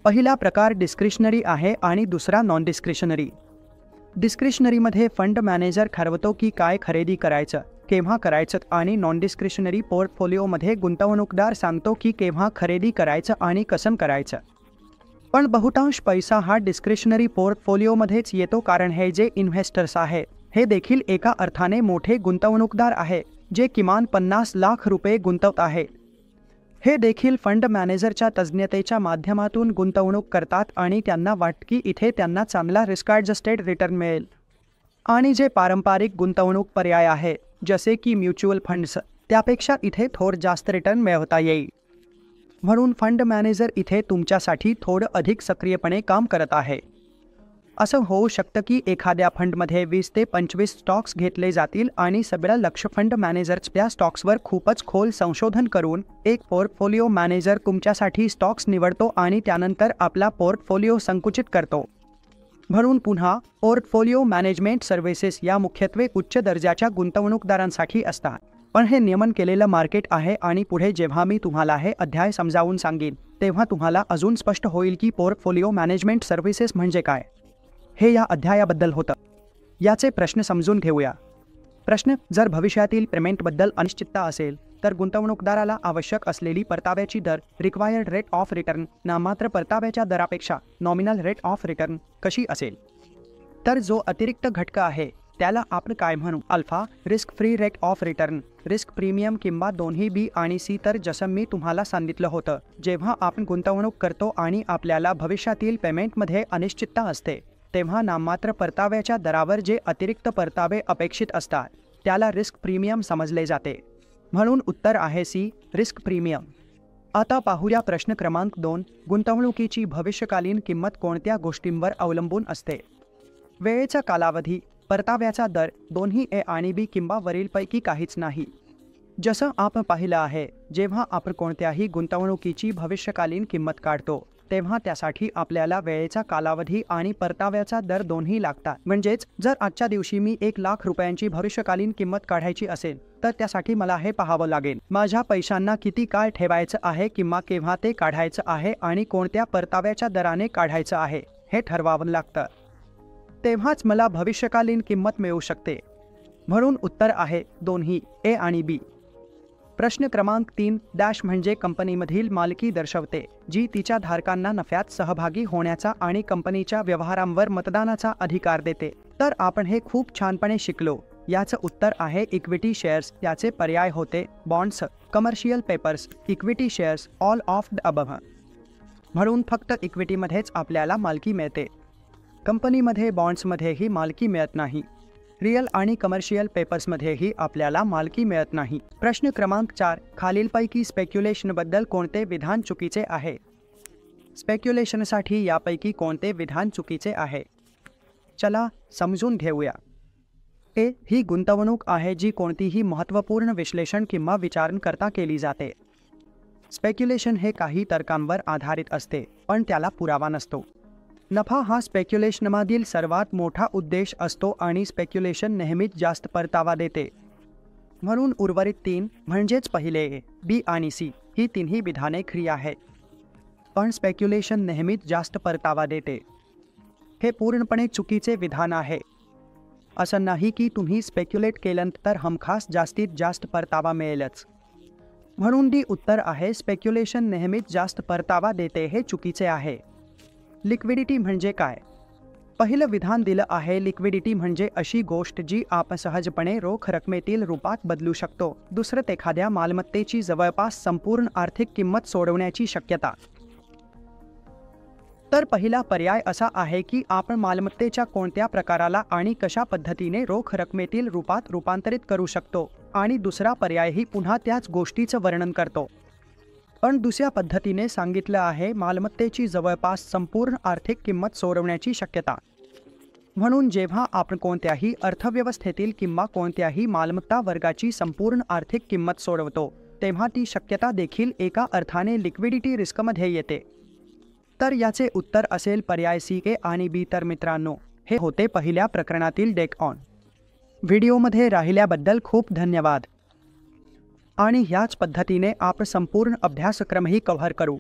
पहिला प्रकार डिस्क्रिशनरी आहे आणि दुसरा नॉन डिस्क्रिशनरी. डिस्क्रिशनरीमध्ये फंड मॅनेजर ठरवतो की काय खरेदी करायचं, केव्हा करायचं, आणि नॉन डिस्क्रिशनरी पोर्टफोलिओमध्ये गुंतवणूकदार सांगतो की केव्हा खरेदी करायचं आणि कसं करायचं. पण बहुतांश पैसा हा डिस्क्रिशनरी पोर्टफोलिओमध्येच येतो, कारण हे जे इन्व्हेस्टर्स आहेत हे देखील एका अर्थाने मोठे गुंतवणूकदार आहे जे किमान 50 लाख रुपये गुंतवत आहेत. हे देखील फंड मॅनेजरच्या तज्ज्ञतेच्या माध्यमातून गुंतवणूक करतात आणि त्यांना वाटतं की इथे त्यांना चांगला रिस्क ॲडजस्टेड रिटर्न मिळेल. आणि जे पारंपरिक गुंतवणूक पर्याय आहे जसे की म्युच्युअल फंड्स, त्यापेक्षा इथे थोडं जास्त रिटर्न मिळवता येईल. म्हणून फंड मॅनेजर इथे तुमच्यासाठी थोडं अधिक सक्रियपणे काम करत आहे. असं होऊ शकतं की एखाद्या फंडमध्ये 20 ते 25 स्टॉक्स घेतले जातील आणि सगळं लक्ष फंड मॅनेजर्स त्या स्टॉक्सवर खूपच खोल संशोधन करून एक पोर्टफोलिओ मॅनेजर तुमच्यासाठी स्टॉक्स निवडतो आणि त्यानंतर आपला पोर्टफोलिओ संकुचित करतो. म्हणून पुन्हा पोर्टफोलिओ मॅनेजमेंट सर्व्हिसेस या मुख्यत्वे उच्च दर्जाच्या गुंतवणूकदारांसाठी असतात. पण हे नियमन केलेलं मार्केट आहे आणि पुढे जेव्हा मी तुम्हाला हे अध्याय समजावून सांगेन तेव्हा तुम्हाला अजून स्पष्ट होईल की पोर्टफोलिओ मॅनेजमेंट सर्व्हिसेस म्हणजे काय. हे या अध्यायाबद्दल होतं. याचे प्रश्न समजून घेऊया. प्रश्न: जर भविष्यातील पेमेंटबद्दल अनिश्चितता असेल तर गुंतवणूकदाराला आवश्यक असलेली परताव्याची दर, रिक्वायर्ड रेट ऑफ रिटर्न, नाममात्र परताव्याच्या दरापेक्षा नॉमिनल रेट ऑफ रिटर्न कशी असेल? तर जो अतिरिक्त घटक आहे त्याला आपण काय म्हणू? Alpha, risk free rate of return, risk premium किंवा दोन्ही बी आणि सी. तर जसं मी तुम्हाला सांगितलं होतं, जेव्हा आपण गुंतवणूक करतो आणि आपल्याला भविष्यातील पेमेंटमध्ये अनिश्चितता असते तेव्हा नाममात्र परताव्याच्या दरावर जे अतिरिक्त परतावे अपेक्षित असतात त्याला रिस्क प्रीमियम समजले जाते. म्हणून उत्तर आहे सी, रिस्क प्रीमियम. आता पाहूया प्रश्न क्रमांक 2. गुंतवणुकीची भविष्यकालीन किंमत कोणत्या गोष्टींवर अवलंबून असते? वेळेचा कालावधी, परताव्याचा दर, दोन्ही ए आणि बी किंवा वरीलपैकी काहीच नाही. जसं आपण पाहिलं आहे, जेव्हा आपण कोणत्याही गुंतवणुकीची भविष्यकालीन किंमत काढतो तेव्हा त्यासाठी आपल्याला वेळेचा कालावधी आणि परताव्याचा दर दोन्ही लागतात. म्हणजेच जर आजच्या दिवशी मी 1 लाख रुपयांची भविष्यकालीन किंमत काढायची असेल तर त्यासाठी मला हे पाहावं लागेल, माझ्या पैशांना किती काळ ठेवायचं आहे किंवा केव्हा ते काढायचं आहे आणि कोणत्या परताव्याच्या दराने काढायचं आहे हे ठरवावं लागतं. तेव्हाच मला भविष्यकालीन किंमत मिळू शकते. म्हणून उत्तर आहे दोन्ही, ए आणि बी. प्रश्न क्रमांक 3. डॅश म्हणजे कंपनीमधील मालकी दर्शवते जी तिच्या धारकांना नफ्यात सहभागी होण्याचा आणि कंपनीच्या व्यवहारांवर मतदानाचा अधिकार देते. तर आपण हे खूप छानपणे शिकलो. याचं उत्तर आहे इक्विटी शेअर्स. याचे पर्याय होते bonds, commercial papers, equity shares, all of the above. म्हणून फक्त इक्विटीमध्येच आपल्याला मालकी मिळते. कंपनीमध्ये बॉन्ड्समध्येही मालकी मिळत नाही. रिअल आणि कमर्शियल पेपर्समध्येही आपल्याला मालकी मिळत नाही. प्रश्न क्रमांक 4. खालीलपैकी स्पेक्युलेशनबद्दल कोणते विधान चुकीचे आहे? स्पेक्युलेशनसाठी यापैकी कोणते विधान चुकीचे आहे? चला समजून घेऊया. ए. ही गुंतवणूक आहे जी कोणतीही महत्त्वपूर्ण विश्लेषण किंवा विचार करता केली जाते. स्पेक्युलेशन हे काही तर्कांवर आधारित असते, पण त्याला पुरावा नसतो. नफा हा स्पेक्युलेशनमधील सर्वात मोठा उद्देश असतो आणि स्पेक्युलेशन नेहमीच जास्त परतावा देते. म्हणून उर्वरित 3 म्हणजेच पहिले ए, बी आणि सी ही तिन्ही विधाने खरी आहेत. पण स्पेक्युलेशन नेहमीच जास्त परतावा देते हे पूर्णपणे चुकीचे विधान आहे. असं नाही की तुम्ही स्पेक्युलेट केल्यानंतर हमखास जास्तीत जास्त परतावा मिळेलच. म्हणून डी उत्तर आहे, स्पेक्युलेशन नेहमीच जास्त परतावा देते हे चुकीचे आहे. लिक्विडिटी म्हणजे काय? पहिलं विधान दिलं आहे, लिक्विडिटी म्हणजे अशी गोष्ट जी आपण सहजपणे रोख रकमेतील रूपात बदलू शकतो. दुसरं, एखाद्या मालमत्तेची जवळपास संपूर्ण आर्थिक किंमत सोडवण्याची शक्यता. तर पहिला पर्याय असा आहे की आपण मालमत्तेच्या कोणत्या प्रकाराला आणि कशा पद्धतीने रोख रकमेतील रूपात रूपांतरित करू शकतो, आणि दुसरा पर्यायही पुन्हा त्याच गोष्टीचं वर्णन करतो. पण दुसऱ्या पद्धतीने सांगितलं आहे, मालमत्तेची जवळपास संपूर्ण आर्थिक किंमत सोडवण्याची शक्यता. म्हणून जेव्हा आपण कोणत्याही अर्थव्यवस्थेतील किंवा कोणत्याही मालमत्ता वर्गाची संपूर्ण आर्थिक किंमत सोडवतो, तेव्हा ती शक्यता देखील एका अर्थाने लिक्विडिटी रिस्कमध्ये येते. तर याचे उत्तर असेल पर्याय सी, ए आणि बी. तर मित्रांनो, हे होते पहिल्या प्रकरणातील डेक ऑन. व्हिडिओमध्ये राहिल्याबद्दल खूप धन्यवाद. आणि ह्याच पद्धतीने आपण संपूर्ण अभ्यासक्रमही कव्हर करू.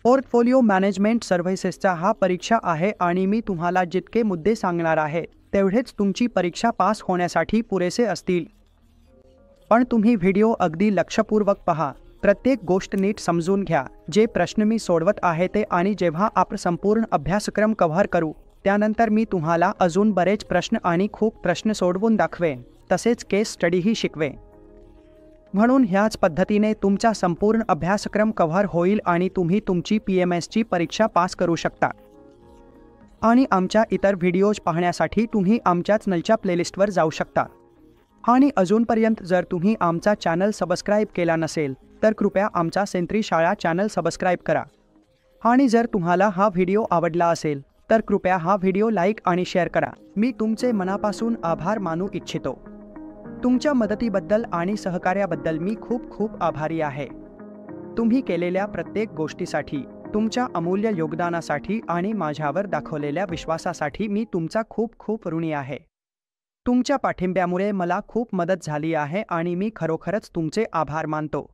पोर्टफोलिओ मॅनेजमेंट सर्व्हिसेसचा हा परीक्षा आहे आणि मी तुम्हाला जितके मुद्दे सांगणार आहे तेवढेच तुमची परीक्षा पास होण्यासाठी पुरेसे असतील. पण तुम्ही व्हिडिओ अगदी लक्षपूर्वक पहा, प्रत्येक गोष्ट नीट समजून घ्या. जे प्रश्न मी सोडवत आहे ते, आणि जेव्हा आपण संपूर्ण अभ्यासक्रम कव्हर करू त्यानंतर मी तुम्हाला अजून बरेच प्रश्न आणि खूप प्रश्न सोडवून दाखवेन, तसेच केस स्टडीही शिकवेन. म्हणून ह्याच पद्धतीने तुमचा संपूर्ण अभ्यासक्रम कव्हर होईल आणि तुम्ही तुमची PMSची परीक्षा पास करू शकता. आणि आमच्या इतर व्हिडिओज पाहण्यासाठी तुम्ही आमच्या चॅनलच्या प्लेलिस्टवर जाऊ शकता. आणि अजूनपर्यंत जर तुम्ही आमचा चॅनल सबस्क्राईब केला नसेल तर कृपया आमचा सेंट्री शाळा चॅनल सबस्क्राईब करा. आणि जर तुम्हाला हा व्हिडिओ आवडला असेल तर कृपया हा व्हिडिओ लाईक आणि शेअर करा. मी तुमचे मनापासून आभार मानू इच्छितो. तुमच्या मदतीबद्दल आणि सहकार्याबद्दल मी खूप खूप आभारी आहे. तुम्ही केलेल्या प्रत्येक गोष्टीसाठी, तुमच्या अमूल्य योगदानासाठी आणि माझ्यावर दाखवलेल्या विश्वासासाठी मी तुमचा खूप खूप ऋणी आहे. तुमच्या पाठिंब्यामुळे मला खूप मदत झाली आहे आणि मी खरोखरच तुमचे आभार मानतो.